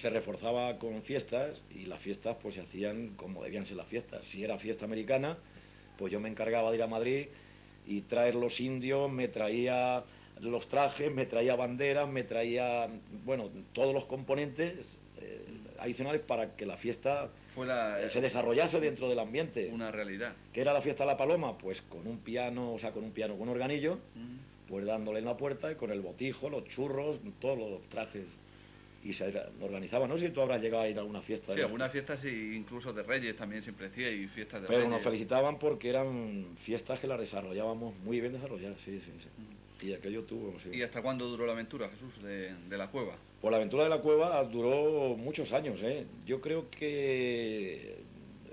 Se reforzaba con fiestas y las fiestas pues se hacían como debían ser las fiestas. Si era fiesta americana, pues yo me encargaba de ir a Madrid y traer los indios, me traía los trajes, me traía banderas, me traía, bueno, todos los componentes adicionales para que la fiesta se desarrollase dentro del ambiente. Una realidad. ¿Qué era la fiesta de la Paloma? Pues con un piano, con un organillo, pues dándole en la puerta y con el botijo, los churros, todos los trajes. Y se organizaba, no sé si tú habrás llegado a ir a alguna fiesta. Sí, algunas fiestas sí, incluso de Reyes también siempre hacía y fiestas de Pero Reyes. Nos felicitaban porque eran fiestas que las desarrollábamos muy bien desarrolladas, sí. Y aquello tuvo, sí. ¿Y hasta cuándo duró la aventura, Jesús, de la cueva? Pues la aventura de la cueva duró muchos años, ¿eh? Yo creo que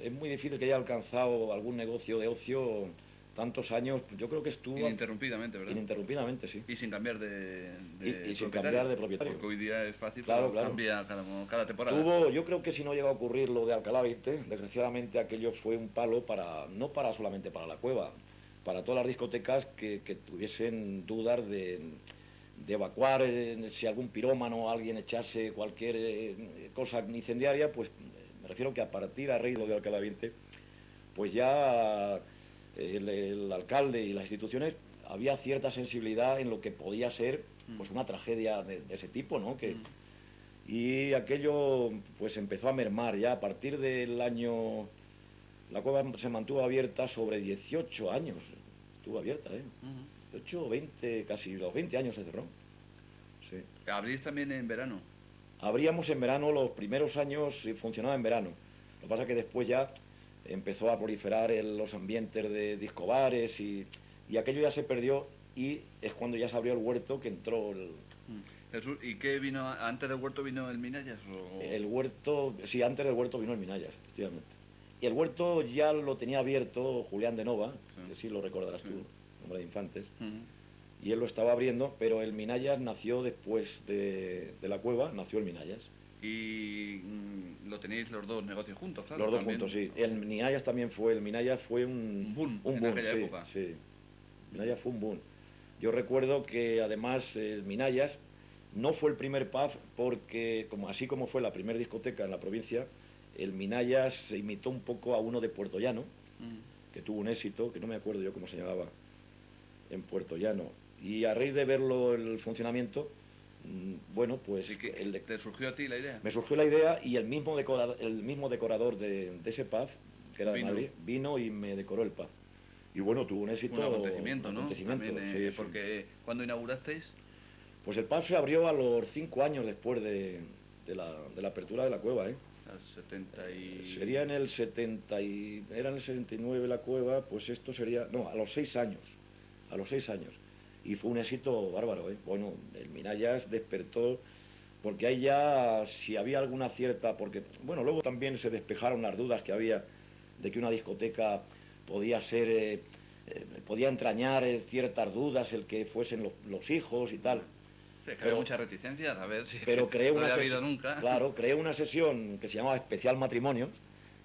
es muy difícil que haya alcanzado algún negocio de ocio tantos años. Yo creo que estuvo... Ininterrumpidamente, ¿verdad? Ininterrumpidamente, sí. Y sin cambiar de sin cambiar de propietario. Porque hoy día es fácil, claro. Cambia cada temporada. Yo creo que si no llega a ocurrir lo de Alcalá 20, desgraciadamente aquello fue un palo no solamente para la cueva, para todas las discotecas que tuviesen dudas de evacuar, si algún pirómano o alguien echase cualquier cosa incendiaria, pues me refiero que a partir a raíz de Alcalá 20, pues ya el alcalde y las instituciones había cierta sensibilidad en lo que podía ser pues una tragedia de ese tipo, ¿no? Y aquello pues empezó a mermar ya a partir del año La cueva se mantuvo abierta sobre 18 años. Estuvo abierta, ¿eh? Ujú. 18 o 20, casi los 20 años se cerró. Sí. ¿Abrís también en verano? Abríamos en verano, los primeros años funcionaba en verano. Lo que pasa es que después ya empezó a proliferar los ambientes de discobares y aquello ya se perdió y es cuando ya se abrió el huerto que entró Jesús, ¿y qué vino antes del huerto? ¿Vino el Minallas? el huerto, sí, antes del huerto vino el Minallas, efectivamente. Y el huerto ya lo tenía abierto Julián de Nova, Sí. que sí lo recordarás Sí. tú, hombre de Infantes, Ujú. y él lo estaba abriendo, pero el Minallas nació después de la cueva, nació el Minallas. Y lo tenéis los dos negocios juntos, claro. Los dos también. juntos, sí. El Minallas también fue, el Minallas fue Un boom un en boom, aquella sí, época. sí. Minallas fue un boom. Yo recuerdo que además el Minallas no fue el primer pub porque, así como fue la primera discoteca en la provincia, el Minallas se imitó un poco a uno de Puerto Llano, Mm. que tuvo un éxito, que no me acuerdo yo cómo se llamaba, en Puerto Llano. Y a raíz de verlo el funcionamiento, bueno, pues Así que ¿te surgió a ti la idea? me surgió la idea y el mismo decorador de ese pub, que era de Vino. Madrid, vino y me decoró el pub. Y bueno, tuvo un éxito. Un acontecimiento, un ¿no? acontecimiento, También, sí, sí. porque cuando inaugurasteis, Pues el pub se abrió a los 5 años después de la apertura de la cueva, ¿eh? al 70 y... Sería en el 70 y... Era en el 79 la cueva, pues esto sería... No, a los 6 años. A los 6 años. Y fue un éxito bárbaro, ¿eh? Bueno, el Minallas despertó, porque ahí ya, si había alguna cierta... Porque, bueno, luego también se despejaron las dudas que había de que una discoteca podía ser... podía entrañar ciertas dudas el que fuesen los hijos y tal. Sí, es que había muchas reticencias, a ver si Pero creé no una había habido nunca. Claro, creé una sesión que se llamaba Especial Matrimonios,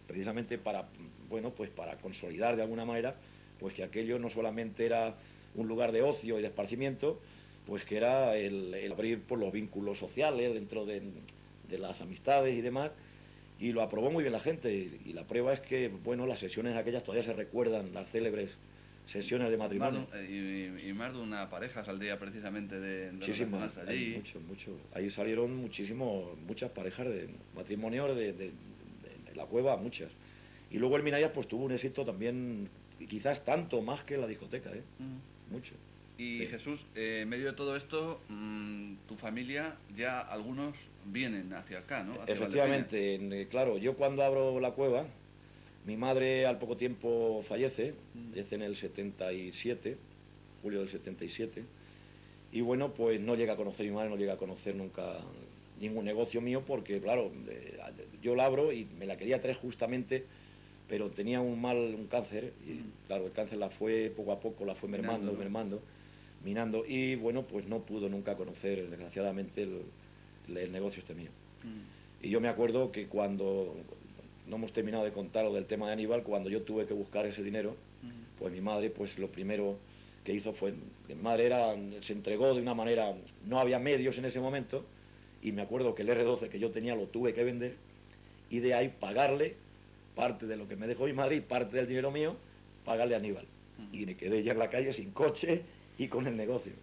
precisamente para, bueno, pues para consolidar de alguna manera, pues que aquello no solamente era un lugar de ocio y de esparcimiento, pues que era el abrir por los vínculos sociales dentro de las amistades y demás, y lo aprobó muy bien la gente, y la prueba es que, bueno, las sesiones aquellas todavía se recuerdan, las célebres sesiones de matrimonio. Y más de una pareja saldría precisamente de Muchísimas, relacionarse allí. mucho, mucho. Ahí salieron muchas parejas de matrimonio de la cueva, muchas. Y luego el Minaya pues tuvo un éxito también, quizás tanto más que la discoteca, ¿eh? Mucho. Y Sí. Jesús, en medio de todo esto, tu familia ya algunos vienen hacia acá, ¿no? Hacia Efectivamente, claro, yo cuando abro la cueva, mi madre al poco tiempo fallece, fallece en el 77, julio del 77, y bueno, pues no llega a conocer mi madre, no llega a conocer nunca ningún negocio mío, porque claro, yo la abro y me la quería traer justamente, pero tenía un cáncer, y claro, el cáncer la fue poco a poco, la fue mermando, minando, y bueno, pues no pudo nunca conocer, desgraciadamente, el negocio este mío. Y yo me acuerdo que cuando, no hemos terminado de contar lo del tema de Aníbal, cuando yo tuve que buscar ese dinero, pues mi madre, pues lo primero que hizo fue, mi madre se entregó de una manera, no había medios en ese momento, y me acuerdo que el R12 que yo tenía lo tuve que vender, y de ahí pagarle parte de lo que me dejó mi madre y parte del dinero mío, pagarle a Aníbal. Y me quedé ya en la calle sin coche y con el negocio.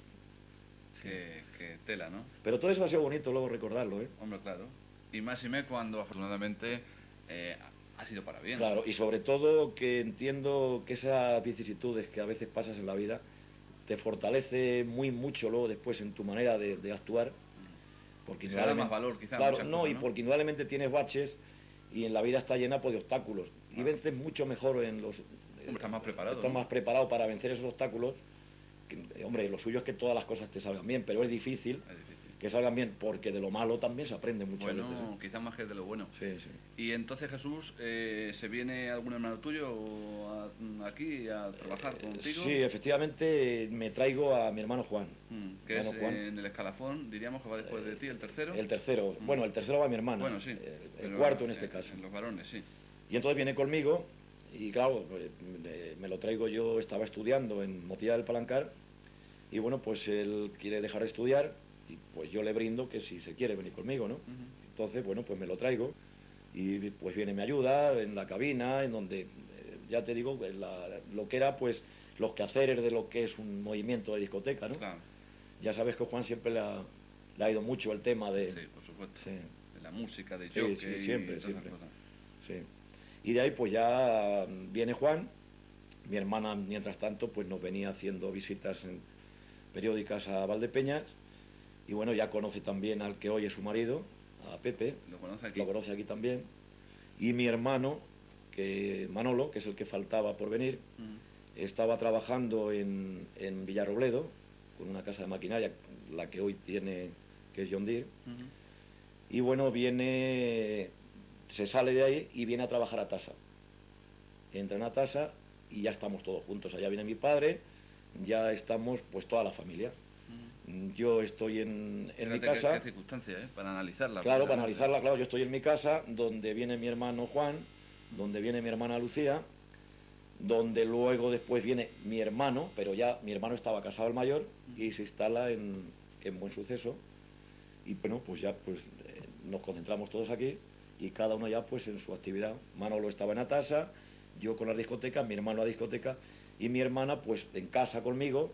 Que tela, ¿no? Pero todo eso ha sido bonito luego recordarlo, ¿eh? Hombre, claro. Y más y me cuando afortunadamente ha sido para bien. Claro, y sobre todo que entiendo que esas vicisitudes que a veces pasas en la vida te fortalece muy mucho luego después en tu manera de actuar. Porque se da más valor quizá. Claro, no, cosas, y porque indudablemente tienes baches y en la vida está llena pues, de obstáculos. Y vences mucho mejor en los... Estás más preparado. Estás más preparado para vencer esos obstáculos. Hombre, lo suyo es que todas las cosas te salgan bien, pero es difícil que salgan bien, porque de lo malo también se aprende mucho. Bueno, veces, ¿eh? quizás más que de lo bueno. Sí, sí. Y entonces, Jesús, ¿se viene algún hermano tuyo aquí a trabajar contigo? Sí, efectivamente me traigo a mi hermano Juan. Que es Juan. En el escalafón, diríamos que va después de ti, el tercero. El tercero. Bueno, el tercero va a mi hermana. Bueno, sí. El cuarto en este caso. En los varones, sí. Y entonces viene conmigo y claro, me lo traigo yo, estaba estudiando en Motilla del Palancar y bueno, pues él quiere dejar de estudiar y pues yo le brindo que si se quiere venir conmigo, ¿no? Entonces, bueno, pues me lo traigo y pues viene, me ayuda en la cabina, en donde, ya te digo, lo que era pues los quehaceres de lo que es un movimiento de discoteca, ¿no? Claro. Ya sabes que Juan siempre le ha ido mucho el tema de... Sí, por supuesto. Sí. De la música, de jockey siempre, y todas siempre. esas cosas. Sí. Y de ahí pues ya viene Juan, mi hermana mientras tanto pues nos venía haciendo visitas periódicas a Valdepeñas, y bueno, ya conoce también al que hoy es su marido, a Pepe, lo conoce aquí también, y mi hermano, que Manolo, que es el que faltaba por venir, estaba trabajando en Villarrobledo, con una casa de maquinaria, la que hoy tiene, que es John Deere, y bueno, se sale de ahí y viene a trabajar a Tasa. Entra en a Tasa y ya estamos todos juntos. Allá viene mi padre, ya estamos pues toda la familia. Yo estoy en mi casa. Qué circunstancia, para analizarla. Claro, para analizarla, claro. Yo estoy en mi casa, donde viene mi hermano Juan, donde viene mi hermana Lucía, donde luego después viene mi hermano, pero ya mi hermano estaba casado el mayor y se instala en Buen Suceso. Y bueno, pues ya pues nos concentramos todos aquí y cada uno ya pues en su actividad. Manolo estaba en Atasa, yo con la discoteca, mi hermano la discoteca y mi hermana pues en casa conmigo,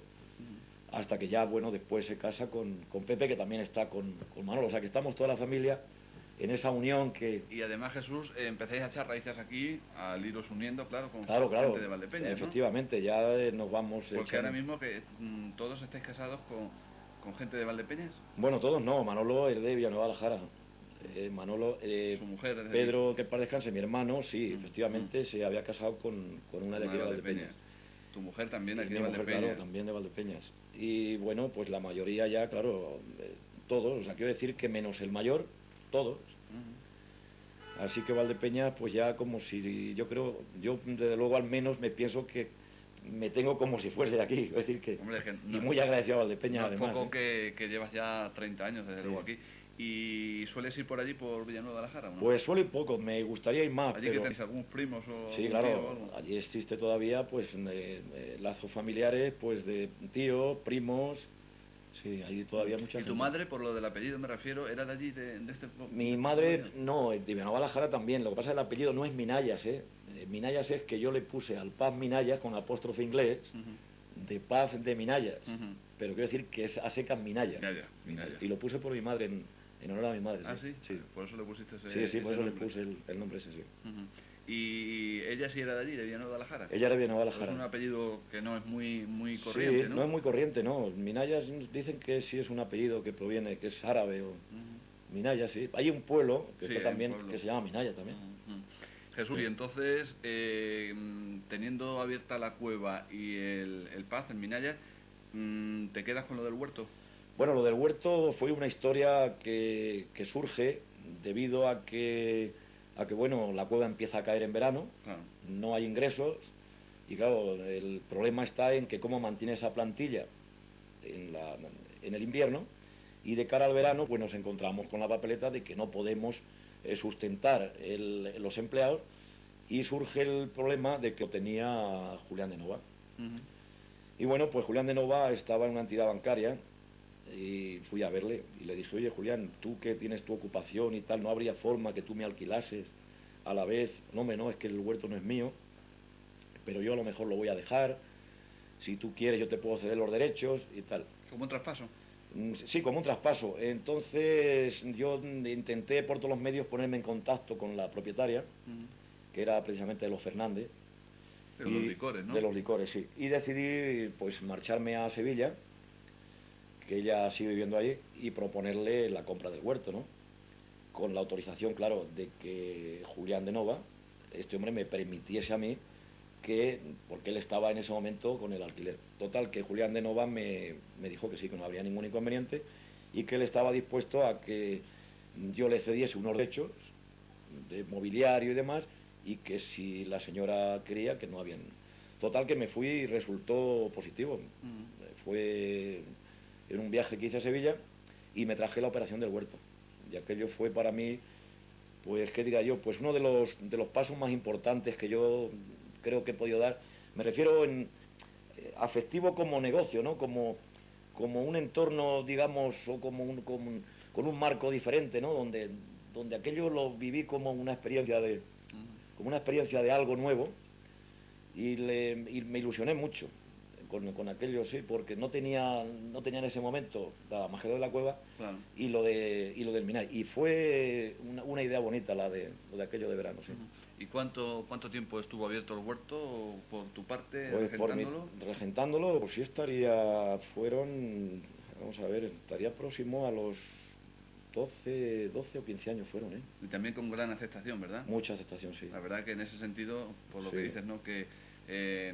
hasta que ya, bueno, después se casa con Pepe, que también está con Manolo. O sea que estamos toda la familia en esa unión que... Y además, Jesús, empezáis a echar raíces aquí, al iros uniendo, claro, con claro, gente de Valdepeñas, efectivamente, ¿no? ya nos vamos... Porque ahora mismo que todos estáis casados con gente de Valdepeñas. Bueno, todos no, Manolo es de Villanueva de la Jara. Manolo, su mujer es de Pedro, aquí. que para descanse, mi hermano, sí, efectivamente se había casado con una de aquí de Valdepeñas. Tu mujer también aquí de Valdepeñas. Mujer, claro, también de Valdepeñas. Y bueno, pues la mayoría ya, claro, todos, o sea, quiero decir que menos el mayor, todos. Así que Valdepeñas, pues ya como si, yo desde luego al menos me pienso que me tengo como si fuese de aquí, es decir que... Hombre, es que y muy agradecido a Valdepeñas, además. Es poco que llevas ya 30 años desde luego aquí. ¿Y sueles ir por allí, por Villanueva de la Jara, o no? Pues suelo ir poco, me gustaría ir más. ¿Allí pero... que tenéis algunos primos o...? Sí, claro, allí existe todavía pues lazos familiares, pues de tíos, primos, sí, hay todavía mucha gente. ¿Y tu madre, por lo del apellido me refiero, era de allí, de este pueblo? Mi madre, no, de Villanueva de la Jara también, lo que pasa es que el apellido no es Minayas, Minayas es que yo le puse al Paz Minayas con apóstrofe inglés, de Paz de Minayas, pero quiero decir que es a secas Minayas. Minaya. Y lo puse por mi madre, en honor a mi madre. ¿Ah, sí? Sí. Por eso le pusiste ese Sí, por eso nombre. le puse el nombre ese, sí. ¿Y ella sí era de allí, de Villanueva de la Jara? Ella era de Villanueva de la Jara. Es un apellido que no es muy corriente, sí, ¿no? No es muy corriente, ¿no? Minayas dicen que sí es un apellido que proviene, que es árabe o... Minaya, sí. Hay un pueblo que está también, que se llama Minaya también. Jesús, y entonces, teniendo abierta la cueva y el Paz en Minaya, ¿te quedas con lo del huerto? Bueno, lo del huerto fue una historia que surge debido a que bueno, la cueva empieza a caer en verano, no hay ingresos, y claro, el problema está en que cómo mantiene esa plantilla en el invierno, y de cara al verano pues nos encontramos con la papeleta de que no podemos sustentar los empleados, y surge el problema de que lo tenía Julián de Nova. Y bueno, pues Julián de Nova estaba en una entidad bancaria y fui a verle y le dije, oye Julián, tú que tienes tu ocupación y tal, ¿no habría forma que tú me alquilases a la vez? No, hombre, no, es que el huerto no es mío, pero yo a lo mejor lo voy a dejar, si tú quieres yo te puedo ceder los derechos y tal. ¿Como un traspaso? Sí, como un traspaso. Entonces yo intenté por todos los medios ponerme en contacto con la propietaria, que era precisamente de los Fernández. De los licores, ¿no? De los licores, sí. Y decidí pues marcharme a Sevilla, que ella sigue viviendo allí, y proponerle la compra del huerto, ¿no? Con la autorización, claro, de que Julián de Nova, este hombre, me permitiese a mí porque él estaba en ese momento con el alquiler. Total, que Julián de Nova me dijo que sí, que no habría ningún inconveniente, y que él estaba dispuesto a que yo le cediese unos derechos de mobiliario y demás, y que si la señora quería, que no habían... Total, que me fui y resultó positivo. Fue en un viaje que hice a Sevilla y me traje la operación del huerto. Y aquello fue para mí, pues, ¿qué diría yo? Pues uno de los pasos más importantes que yo creo que he podido dar. Me refiero en afectivo como negocio, ¿no? Como un entorno, digamos, o con un marco diferente, ¿no? Donde aquello lo viví como una experiencia de algo nuevo, y me ilusioné mucho con aquello, sí, porque no tenía en ese momento la Majadero de la Cueva, Claro. y lo del Minay. Y fue una idea bonita lo de aquello de verano, sí. ¿Y cuánto tiempo estuvo abierto el huerto por tu parte, Pues regentándolo? Regentándolo, pues sí vamos a ver, estaría próximo a los 12 o 15 años fueron, ¿eh? Y también con gran aceptación, ¿verdad? Mucha aceptación, sí. La verdad que en ese sentido, por lo Sí. que dices, ¿no? Que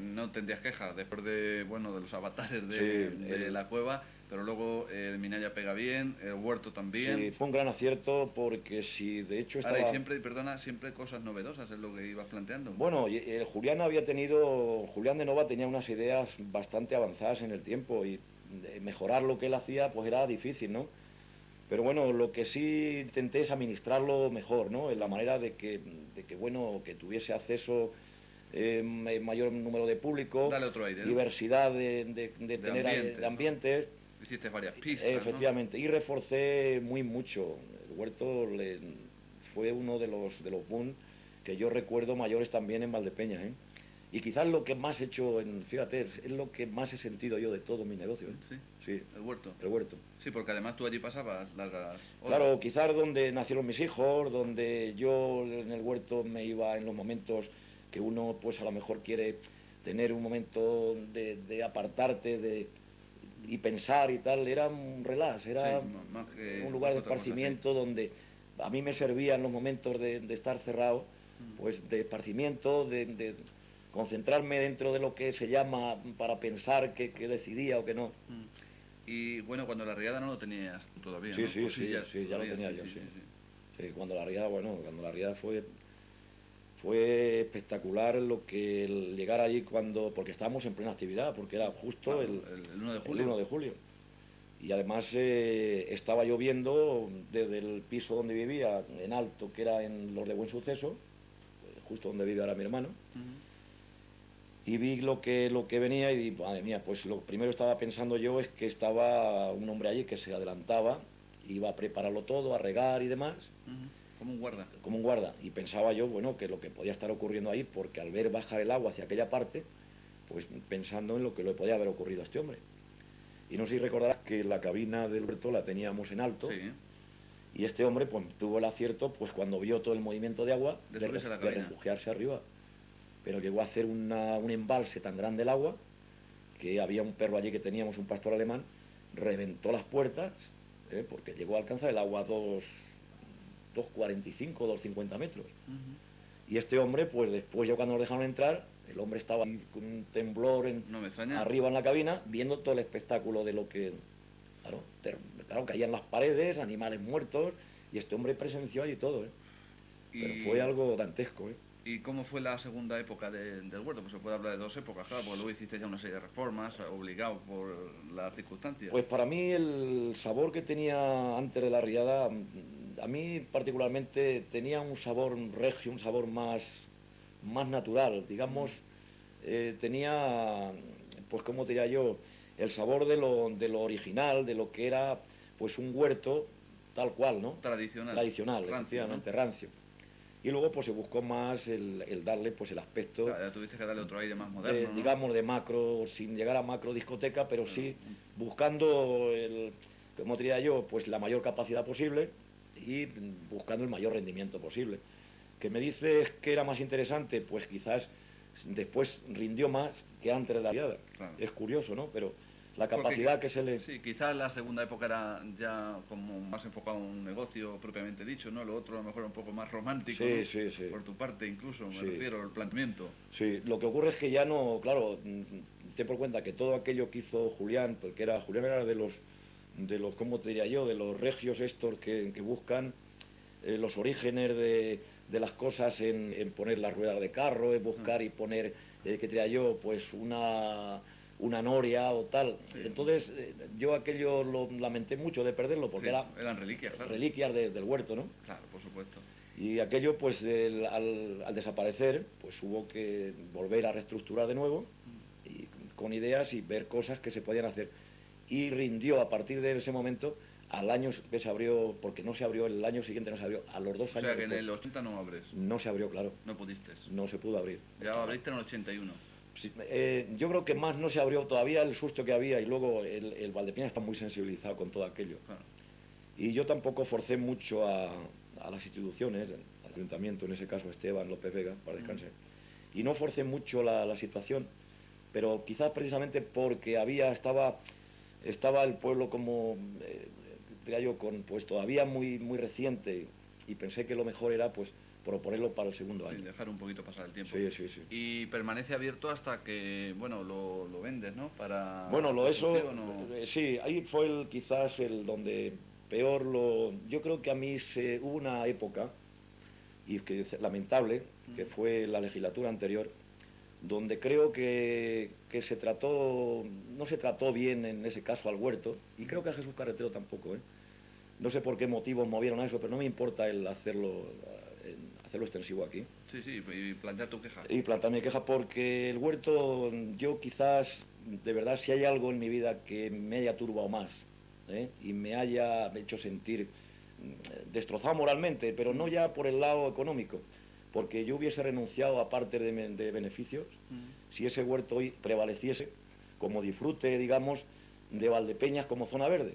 no tendrías quejas después de los avatares Sí, de la cueva, pero luego el Minaya pega bien, el huerto también. Sí, fue un gran acierto porque si de hecho estaba... Ahora, y siempre cosas novedosas es lo que ibas planteando. Bueno, Julián de Nova tenía unas ideas bastante avanzadas en el tiempo y mejorar lo que él hacía pues era difícil, ¿no? Pero bueno, lo que sí intenté es administrarlo mejor, ¿no? En la manera de que bueno, que tuviese acceso mayor número de público, Dale otro aire, ¿no? diversidad de tener ambientes. ¿No? Hiciste varias pistas, efectivamente, ¿no? Y reforcé mucho. El huerto fue uno de los boom que yo recuerdo mayores también en Valdepeñas, ¿eh? Y quizás lo que más he hecho, fíjate, es lo que más he sentido yo de todo mi negocio, ¿eh? Sí, sí. El huerto. El huerto. Sí, porque además tú allí pasabas largas horas. Claro, quizás donde nacieron mis hijos, donde yo en el huerto me iba en los momentos que uno pues a lo mejor quiere tener un momento de apartarte y pensar y tal, era un relax, era un lugar de esparcimiento donde a mí me servía en los momentos de estar cerrado, pues de esparcimiento, de concentrarme dentro de lo que se llama para pensar que decidía o que no. Y bueno, cuando la riada no lo tenías todavía, sí, ¿no? Sí, ya lo tenía yo, sí. Sí, cuando la riada fue espectacular lo que el llegar allí porque estábamos en plena actividad, porque era justo claro, el 1 de julio. El 1 de julio. Y además estaba lloviendo desde el piso donde vivía, en alto, que era en Los de Buen Suceso, justo donde vive ahora mi hermano. Y vi lo que venía y dije, madre mía, pues lo primero estaba pensando yo es que estaba un hombre allí que se adelantaba, iba a prepararlo todo, a regar y demás. Como un guarda. Como un guarda. Y pensaba yo, bueno, que lo que podía estar ocurriendo ahí, porque al ver bajar el agua hacia aquella parte, pues pensando en lo que le podía haber ocurrido a este hombre. Y no sé si recordarás que la cabina del huerto la teníamos en alto. Sí. Y este hombre pues tuvo el acierto, pues cuando vio todo el movimiento de agua, de refugiarse arriba. Pero llegó a hacer un embalse tan grande el agua, que había un perro allí que teníamos, un pastor alemán, reventó las puertas, porque llegó a alcanzar el agua 2,45, 2,50 metros. Y este hombre, pues después ya cuando nos dejaron entrar, el hombre estaba con un temblor arriba en la cabina, viendo todo el espectáculo de lo que... Claro, caían las paredes, animales muertos, y este hombre presenció allí todo, ¿eh? Pero fue algo dantesco, ¿eh? ¿Y cómo fue la segunda época del huerto? Pues se puede hablar de dos épocas, claro, porque luego hiciste ya una serie de reformas, obligado por las circunstancias. Pues para mí el sabor que tenía antes de la riada, a mí particularmente tenía un sabor regio, un sabor más natural, digamos, tenía, pues como diría yo, el sabor de lo original, de lo que era pues un huerto tal cual, ¿no? Tradicional, efectivamente, rancio. Y luego pues se buscó más el darle pues el aspecto... Claro, ya tuviste que darle otro aire más moderno, ¿no? Digamos de macro, sin llegar a macro discoteca, pero sí buscando, como diría yo, pues la mayor capacidad posible y buscando el mayor rendimiento posible. ¿Que me dices que era más interesante? Pues quizás después rindió más que antes de la riada. Claro. Es curioso, ¿no? Pero la capacidad que se le... Sí, quizás la segunda época era ya como más enfocado a un negocio propiamente dicho, ¿no? Lo otro a lo mejor un poco más romántico, sí, ¿no? Sí. Por tu parte incluso, me refiero al planteamiento. Sí, lo que ocurre es que ya no, claro, ten por cuenta que todo aquello que hizo Julián, porque Julián era de los, ¿cómo te diría yo? De los regios estos que buscan los orígenes de las cosas en poner las ruedas de carro, en buscar y poner, ¿qué te diría yo? Pues una noria o tal. Sí. Entonces yo aquello lo lamenté mucho de perderlo porque eran reliquias, claro. Reliquias del huerto, ¿no? Claro, por supuesto. Y aquello pues al desaparecer pues hubo que volver a reestructurar de nuevo y con ideas y ver cosas que se podían hacer. Y rindió a partir de ese momento al año que se abrió, porque no se abrió, el año siguiente no se abrió, a los 2 años. O sea que después, en el 80 no abres. No se abrió, claro. No pudiste. No se pudo abrir. Ya abriste en el 81. Sí, yo creo que más no se abrió todavía el susto que había y luego el Valdepeñas está muy sensibilizado con todo aquello. Claro. Y yo tampoco forcé mucho a las instituciones, al ayuntamiento, en ese caso Esteban López Vega, para descansar, y no forcé mucho la situación, pero quizás precisamente porque estaba el pueblo como, diría yo, pues todavía muy reciente, y pensé que lo mejor era pues proponerlo para el segundo Sí, año. dejar un poquito pasar el tiempo. Sí. Y permanece abierto hasta que, bueno, lo vendes, ¿no? Para Bueno, construcción o... sí, ahí fue quizás el donde peor yo creo que a mí hubo una época, y que es lamentable, que fue la legislatura anterior, donde creo que no se trató bien en ese caso al huerto, y creo que a Jesús Carretero tampoco, ¿eh? No sé por qué motivos movieron a eso, pero no me importa el hacerlo extensivo aquí. Sí, y plantear tu queja. Y plantear mi queja porque el huerto, yo quizás, de verdad, si hay algo en mi vida que me haya turbado más, y me haya hecho sentir destrozado moralmente, pero no ya por el lado económico, porque yo hubiese renunciado a parte de beneficios si ese huerto hoy prevaleciese como disfrute, digamos, de Valdepeñas como zona verde.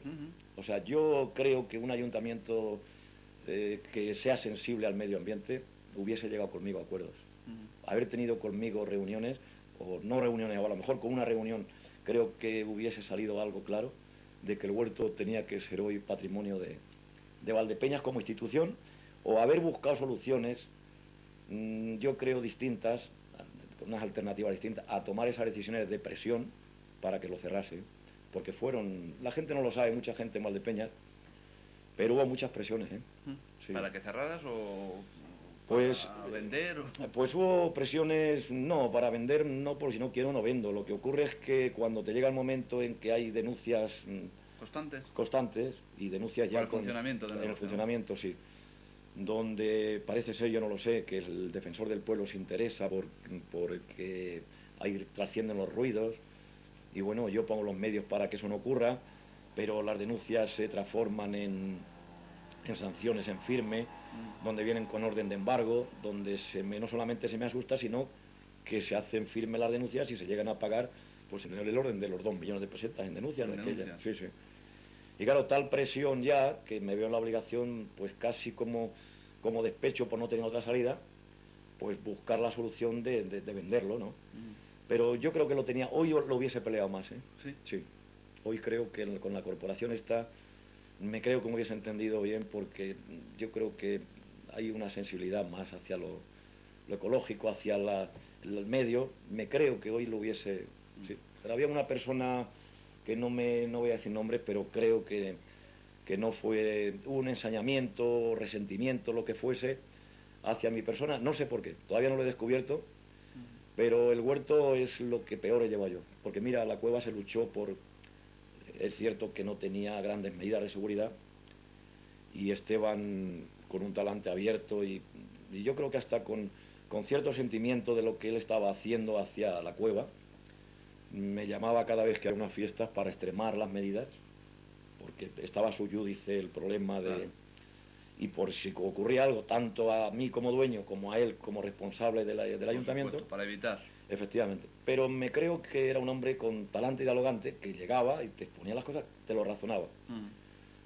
O sea, yo creo que un ayuntamiento que sea sensible al medio ambiente hubiese llegado conmigo a acuerdos. Haber tenido conmigo reuniones, o no reuniones, o a lo mejor con una reunión, creo que hubiese salido algo claro de que el huerto tenía que ser hoy patrimonio de Valdepeñas como institución, o haber buscado soluciones, yo creo, distintas, unas alternativas distintas, a tomar esas decisiones de presión para que lo cerrase. Porque la gente no lo sabe, mucha gente en Valdepeñas, pero hubo muchas presiones, ¿eh? Sí. ¿Para que cerraras o pues, para vender? Pues hubo presiones, no, para vender no, porque si no quiero no vendo. Lo que ocurre es que cuando te llega el momento en que hay denuncias constantes y denuncias ya el funcionamiento del en el funcionamiento, sí, donde parece ser, yo no lo sé, que el defensor del pueblo se interesa porque ahí trascienden los ruidos, y bueno, yo pongo los medios para que eso no ocurra, pero las denuncias se transforman en sanciones en firme, donde vienen con orden de embargo, donde no solamente se me asusta, sino que se hacen firmes las denuncias y se llegan a pagar pues en el orden de los 2 millones de pesetas en denuncias. Sí. Y claro, tal presión ya, que me veo en la obligación, pues casi como despecho por no tener otra salida, pues buscar la solución de venderlo, ¿no? Pero yo creo que lo tenía, hoy lo hubiese peleado más, ¿eh? Sí. Hoy creo que con la corporación me creo que me hubiese entendido bien, porque yo creo que hay una sensibilidad más hacia lo ecológico, hacia el medio. Me creo que hoy lo hubiese... Sí. Pero había una persona que no voy a decir nombres, pero creo que no fue un ensañamiento, resentimiento, lo que fuese, hacia mi persona. No sé por qué, todavía no lo he descubierto, pero el huerto es lo que peor he llevado yo. Porque mira, la cueva se luchó por... Es cierto que no tenía grandes medidas de seguridad, y Esteban con un talante abierto y yo creo que hasta con cierto sentimiento de lo que él estaba haciendo hacia la cueva, me llamaba cada vez que había unas fiestas para extremar las medidas, porque estaba su yúdice el problema de... Claro. Y por si ocurría algo, tanto a mí como dueño, como a él como responsable del ayuntamiento... Supuesto, para evitar. Efectivamente. Pero me creo que era un hombre con talante dialogante, que llegaba y te exponía las cosas, te lo razonaba.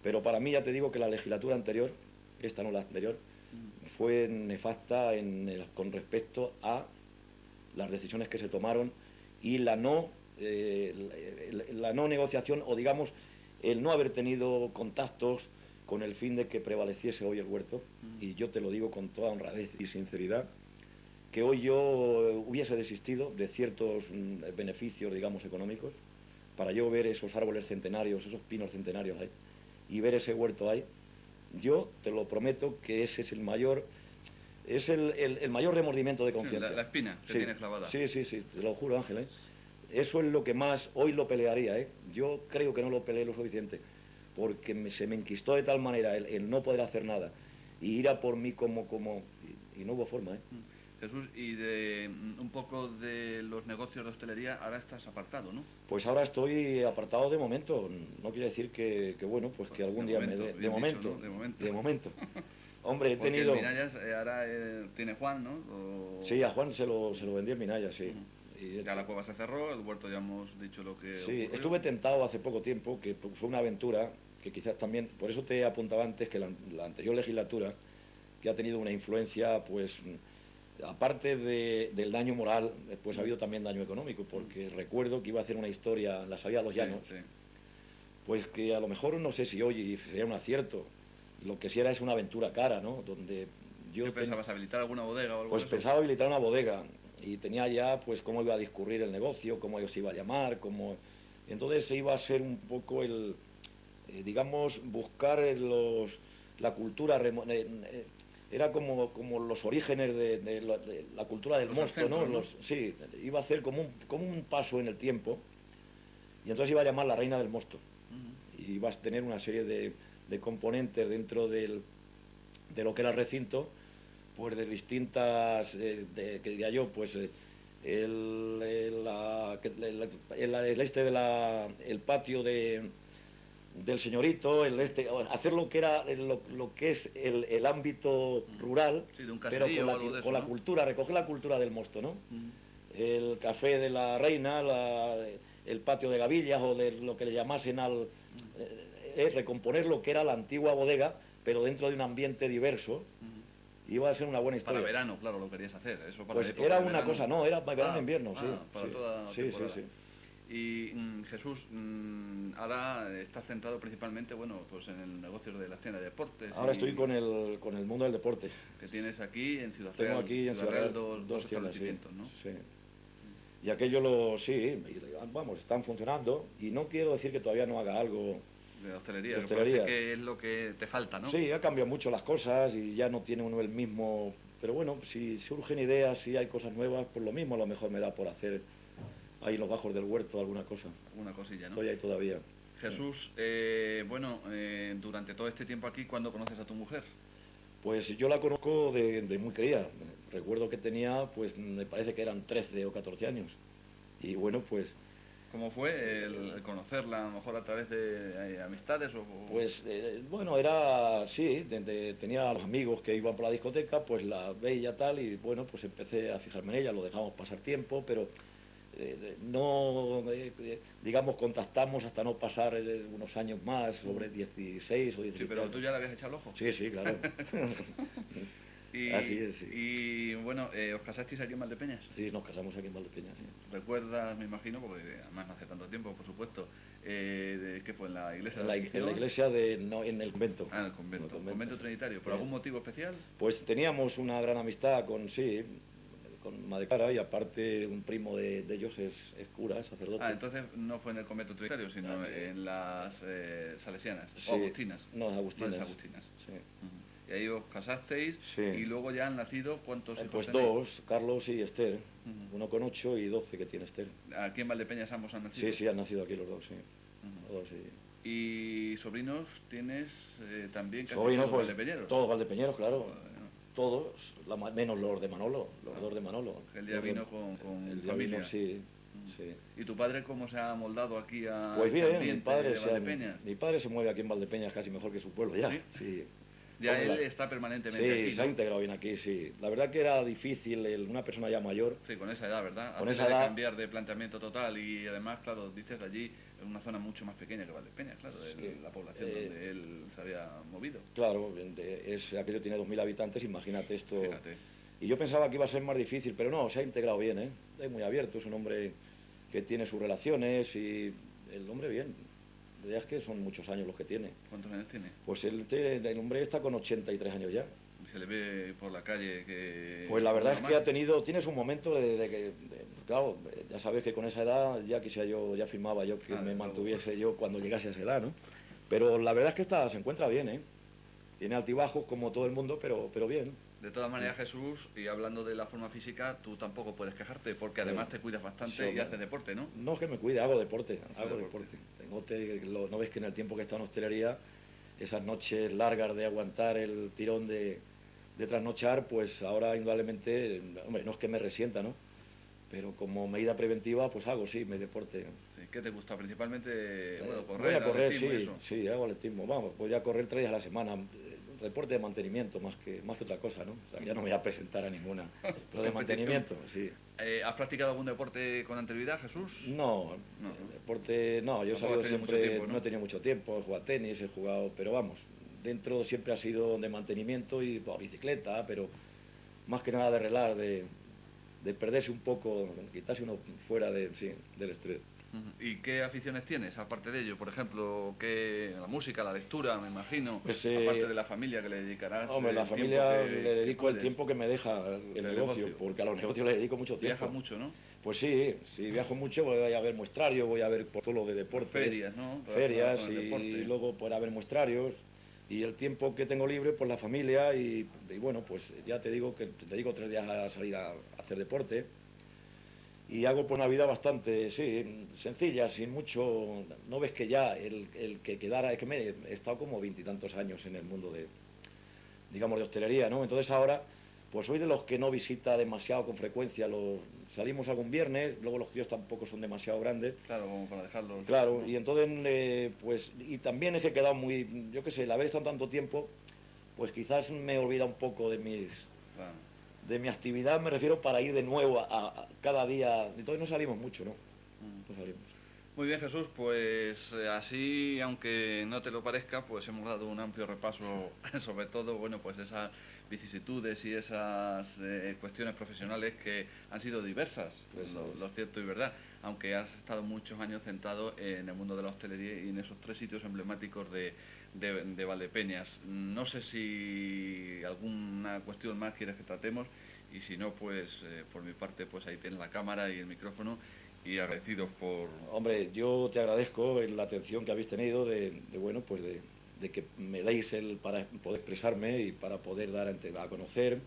Pero para mí, ya te digo que la legislatura anterior, esta no la anterior, fue nefasta con respecto a las decisiones que se tomaron y la no negociación, o digamos, el no haber tenido contactos con el fin de que prevaleciese hoy el huerto. Y yo te lo digo con toda honradez y sinceridad, que hoy yo hubiese desistido de ciertos beneficios, digamos, económicos, para yo ver esos árboles centenarios, esos pinos centenarios ahí, y ver ese huerto ahí. Yo te lo prometo que ese es el mayor remordimiento de conciencia. Sí, la espina que tienes clavada. Sí, te lo juro, Ángel, ¿eh? Eso es lo que más hoy lo pelearía, ¿eh? Yo creo que no lo peleé lo suficiente, porque se me enquistó de tal manera el no poder hacer nada, y ir a por mí y no hubo forma, ¿eh? Jesús, y de un poco de los negocios de hostelería, ahora estás apartado, ¿no? Pues ahora estoy apartado de momento. No quiere decir que bueno, pues que algún día me dé... De momento. Hombre, he tenido... Porque el Minallas ahora tiene Juan, ¿no? Sí, a Juan se lo vendí en Minallas, sí. Y, ya la cueva se cerró, el huerto ya hemos dicho lo que sí, ocurrió. estuve tentado hace poco tiempo, que fue una aventura que quizás también, por eso te apuntaba antes que la anterior legislatura, que ha tenido una influencia, pues, aparte del daño moral, pues ha habido también daño económico, porque recuerdo que iba a hacer una historia en la salida de los llanos, Sí, sí. pues que a lo mejor no sé si hoy sería un acierto, lo que sí era es una aventura cara, ¿no? Donde ¿Qué pensabas, habilitar alguna bodega o algo pues de eso? pensaba habilitar una bodega y tenía ya pues cómo iba a discurrir el negocio, cómo se iba a llamar, cómo... Entonces iba a ser un poco digamos, buscar la cultura, era como los orígenes de la cultura del Los del mosto, ¿no? centro, ¿no? Sí, iba a hacer como un paso en el tiempo y entonces iba a llamar la reina del mosto. Ujú. Y iba a tener una serie de componentes dentro de lo que era el recinto, pues de distintas, que diría yo, pues el patio del señorito, hacer lo que era lo que es el ámbito rural, Sí, de un pero caserío o algo de con eso, la ¿no? cultura, recoger la cultura del mosto, ¿no? Ujú. El café de la reina, el patio de gavillas o de lo que le llamasen recomponer lo que era la antigua bodega, pero dentro de un ambiente diverso. Ujú. Iba a ser una buena Para historia. verano, claro, lo querías hacer. Eso para Pues la época era de una verano. cosa, no, era para verano Ah, invierno, sí. para Sí, toda sí, temporada. sí, sí. Y Jesús, ahora estás centrado principalmente, bueno, pues en el negocio de la tienda de deportes. Ahora estoy con el mundo del deporte. Que tienes aquí en Ciudad Tengo Real, aquí en Ciudad Real dos dos tiendas, sí. establecimientos, ¿no? Sí. Y aquello sí, vamos, están funcionando y no quiero decir que todavía no haga algo De hostelería, de que parece hostelería. que es lo que te falta, ¿no? Sí, ha cambiado mucho las cosas y ya no tiene uno el mismo... Pero bueno, si surgen ideas, si hay cosas nuevas, pues lo mismo a lo mejor me da por hacer ahí en los bajos del huerto alguna cosa. Alguna cosilla, ¿no? Estoy ahí todavía. Jesús, bueno, durante todo este tiempo aquí, ¿cuándo conoces a tu mujer? Pues yo la conozco de muy cría. Recuerdo que tenía, pues me parece que eran 13 o 14 años. Y bueno, pues ¿Cómo fue el conocerla, a lo mejor a través de amistades o...? Pues bueno, era así, tenía a los amigos que iban por la discoteca, pues la veía tal y bueno, pues empecé a fijarme en ella, lo dejamos pasar tiempo, pero no, digamos, contactamos hasta no pasar unos años más, sobre 16 o Sí, 17 pero años. tú ya le habías echado el ojo. Sí, sí, claro. Y, Así es, sí. y bueno, ¿os casasteis aquí en Valdepeñas? Sí, nos casamos aquí en Valdepeñas, sí. ¿Recuerdas, me imagino, porque además no hace tanto tiempo, por supuesto, ¿qué fue? ¿En la iglesia En de la, la en la Asunción? iglesia no, en el convento. Ah, en el convento. En el ¿Convento trinitario? ¿Por Sí. algún motivo especial? Pues teníamos una gran amistad con Madepara y aparte un primo de ellos es cura, es sacerdote. Ah, entonces no fue en el convento trinitario, sino en las salesianas, Sí, o agustinas. no, agustinas. Las agustinas. Sí. Ujú. Y ahí os casasteis Sí. y luego ya han nacido, ¿cuántos hijos Pues tenéis? dos, Carlos y Esther, Ujú. uno con 8 y 12 que tiene Esther. Aquí en Valdepeñas ambos han nacido. Sí, sí, han nacido aquí los dos, sí. Ujú. Los dos, sí. ¿Y sobrinos tienes también casi Sobrinos, todos pues, valdepeñeros? todos valdepeñeros, claro. Bueno, Todos, menos los de Manolo, los dos de Manolo. él ya Los de- vino con él ya familia. vino, sí, Ujú. sí. ¿Y tu padre cómo se ha moldado aquí a Pues este bien, ambiente de Valdepeñas? mi padre se mueve aquí en Valdepeñas casi mejor que su pueblo ya. ¿Sí? Sí. Ya Bueno, él está permanentemente Sí, aquí, se ha ¿no? integrado bien aquí, sí. La verdad que era difícil, una persona ya mayor. Sí, con esa edad, ¿verdad? Con Antes esa de edad- cambiar de planteamiento total y además, claro, dices allí en una zona mucho más pequeña que Valdepeñas, claro, de Sí. la población donde él se había movido. Claro, aquello tiene 2000 habitantes, imagínate esto. Fíjate. Y yo pensaba que iba a ser más difícil, pero no, se ha integrado bien, ¿eh? Es muy abierto, es un hombre que tiene sus relaciones y el hombre bien. La verdad es que son muchos años los que tiene. ¿Cuántos años tiene? Pues el hombre está con 83 años ya. Se le ve por la calle que... Pues la verdad es normal. que tiene su momento claro, ya sabes que con esa edad ya quisiera yo, ya firmaba yo que Ah, me desde luego. mantuviese yo cuando llegase a esa edad, ¿no? Pero la verdad es que se encuentra bien, ¿eh? Tiene altibajos como todo el mundo, pero bien. De todas maneras, Jesús, y hablando de la forma física, tú tampoco puedes quejarte, porque además te cuidas bastante Sí, y haces deporte, ¿no? No es que me cuide, hago deporte, hago deporte. deporte. ¿No ves que en el tiempo que he estado en hostelería, esas noches largas de aguantar el tirón de trasnochar, pues ahora indudablemente, hombre, no es que me resienta, ¿no? Pero como medida preventiva, pues hago, sí, mi deporte. Sí, ¿qué te gusta? Principalmente, bueno, Voy correr, a correr, atletismo y sí, eso. sí, hago atletismo. Vamos, voy a correr 3 días a la semana. deporte de mantenimiento más que otra cosa, ¿no? O sea, ya no me voy a presentar a ninguna, pero de mantenimiento, sí. ¿Has practicado algún deporte con anterioridad, Jesús? No, No, deporte, no, yo he tampoco sabido has tenido mucho siempre, tiempo, ¿no? no he tenido mucho tiempo, he jugado a tenis, he jugado, pero vamos, dentro siempre ha sido de mantenimiento y pues, bicicleta, pero más que nada de relax, de perderse un poco, quitarse uno fuera sí, del estrés. ¿Y qué aficiones tienes, aparte de ello? Por ejemplo, la música, la lectura, me imagino, Pues, aparte de la familia que le dedicarás. Hombre, la el tiempo familia que le dedico el puedes. tiempo que me deja el negocio, porque a los negocios le dedico mucho tiempo. Viajas mucho, ¿no? Pues sí, viajo mucho, voy a ver muestrarios, voy a ver por todo lo de deportes. Ferias, ¿no? Ferias Con el deporte. y luego pues a ver muestrarios. Y el tiempo que tengo libre, pues la familia y bueno, pues ya te digo que dedico 3 días a salir a hacer deporte. Y hago pues una vida bastante, sí, sencilla, sin mucho. No ves que ya el que quedara, es que he estado como 20 y tantos años en el mundo digamos, de hostelería, ¿no? Entonces ahora, pues soy de los que no visita demasiado con frecuencia. Salimos algún viernes, luego los críos tampoco son demasiado grandes. Claro, como para dejarlos. Claro, y entonces, pues, y también es que he quedado muy, yo qué sé, el haber estado tanto tiempo, pues quizás me he olvidado un poco de Claro. de mi actividad, me refiero para ir de nuevo a cada día. Entonces no salimos mucho, ¿no? No salimos. Muy bien, Jesús, pues así, aunque no te lo parezca, pues hemos dado un amplio repaso sobre todo, bueno, pues esas vicisitudes y esas cuestiones profesionales que han sido diversas, pues lo cierto y verdad, aunque has estado muchos años centrado en el mundo de la hostelería y en esos 3 sitios emblemáticos de Valdepeñas. No sé si alguna cuestión más quieres que tratemos, y si no, pues por mi parte, pues ahí tienes la cámara y el micrófono. Y agradecidos por... Hombre, yo te agradezco la atención que habéis tenido bueno, pues de que me deis para poder expresarme y para poder dar a conocer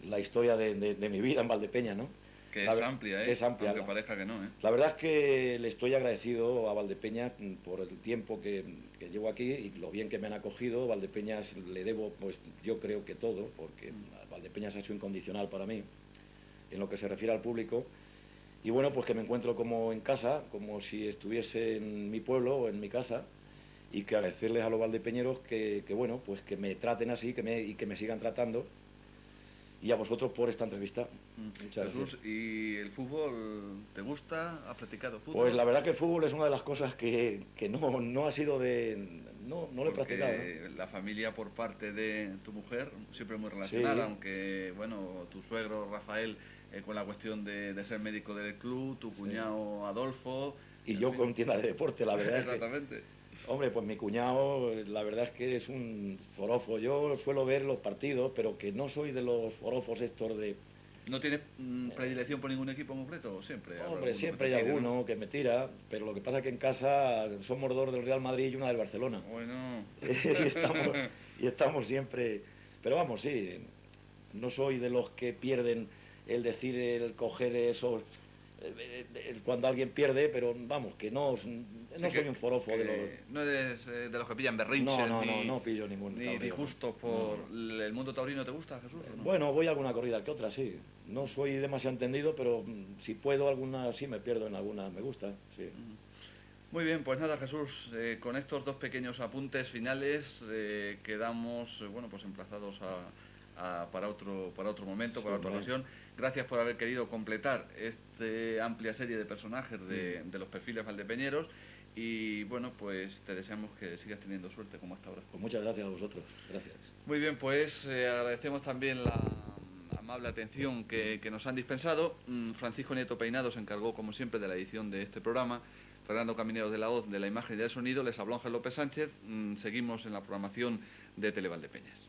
la historia de mi vida en Valdepeñas, ¿no? Que es amplia, ¿eh? Es amplia. Aunque parezca que no, ¿eh? La verdad es que le estoy agradecido a Valdepeñas por el tiempo que llevo aquí y lo bien que me han acogido. Valdepeñas le debo, pues yo creo que todo, porque Valdepeñas ha sido incondicional para mí, en lo que se refiere al público. Y bueno, pues que me encuentro como en casa, como si estuviese en mi pueblo o en mi casa, y que agradecerles a los valdepeñeros que bueno, pues que me traten así y que me sigan tratando, y a vosotros por esta entrevista. Muchas Jesús, gracias. ¿y el fútbol te gusta? ¿Has practicado fútbol? Pues la verdad que el fútbol es una de las cosas que no ha sido no lo he practicado, ¿no? La familia por parte de tu mujer siempre muy relacionada, Sí. aunque, bueno, tu suegro Rafael con la cuestión de ser médico del club, tu cuñado Adolfo... Y yo con tienda de deporte, la verdad. Exactamente. Hombre, pues mi cuñado, la verdad es que es un forofo. Yo suelo ver los partidos, pero que no soy de los forofos estos de... ¿No tienes predilección por ningún equipo en concreto? Siempre. Hombre, siempre hay alguno que me tira, pero lo que pasa es que en casa somos 2 del Real Madrid y una del Barcelona. Bueno. y estamos siempre... Pero vamos, sí, no soy de los que pierden el decir, el coger esos... cuando alguien pierde, pero vamos, que no soy un forofo de los... No eres de los que pillan berrinches. No pillo ningún ni disgustos por... ¿El mundo taurino te gusta, Jesús? ¿O no? Bueno, voy a alguna corrida que otra, sí. No soy demasiado entendido, pero si puedo alguna, sí me pierdo en alguna, me gusta, sí. Muy bien, pues nada, Jesús, con estos 2 pequeños apuntes finales quedamos, bueno, pues emplazados para otro momento, para otra ocasión. Gracias por haber querido completar esta amplia serie de personajes de los perfiles valdepeñeros, y bueno, pues te deseamos que sigas teniendo suerte como hasta ahora. Pues muchas gracias a vosotros, gracias. Muy bien, pues agradecemos también la amable atención que nos han dispensado. Francisco Nieto Peinado se encargó, como siempre, de la edición de este programa. Fernando Camineros de la voz, de la imagen y del sonido. Les habló Ángel López Sánchez. Seguimos en la programación de Televaldepeñas.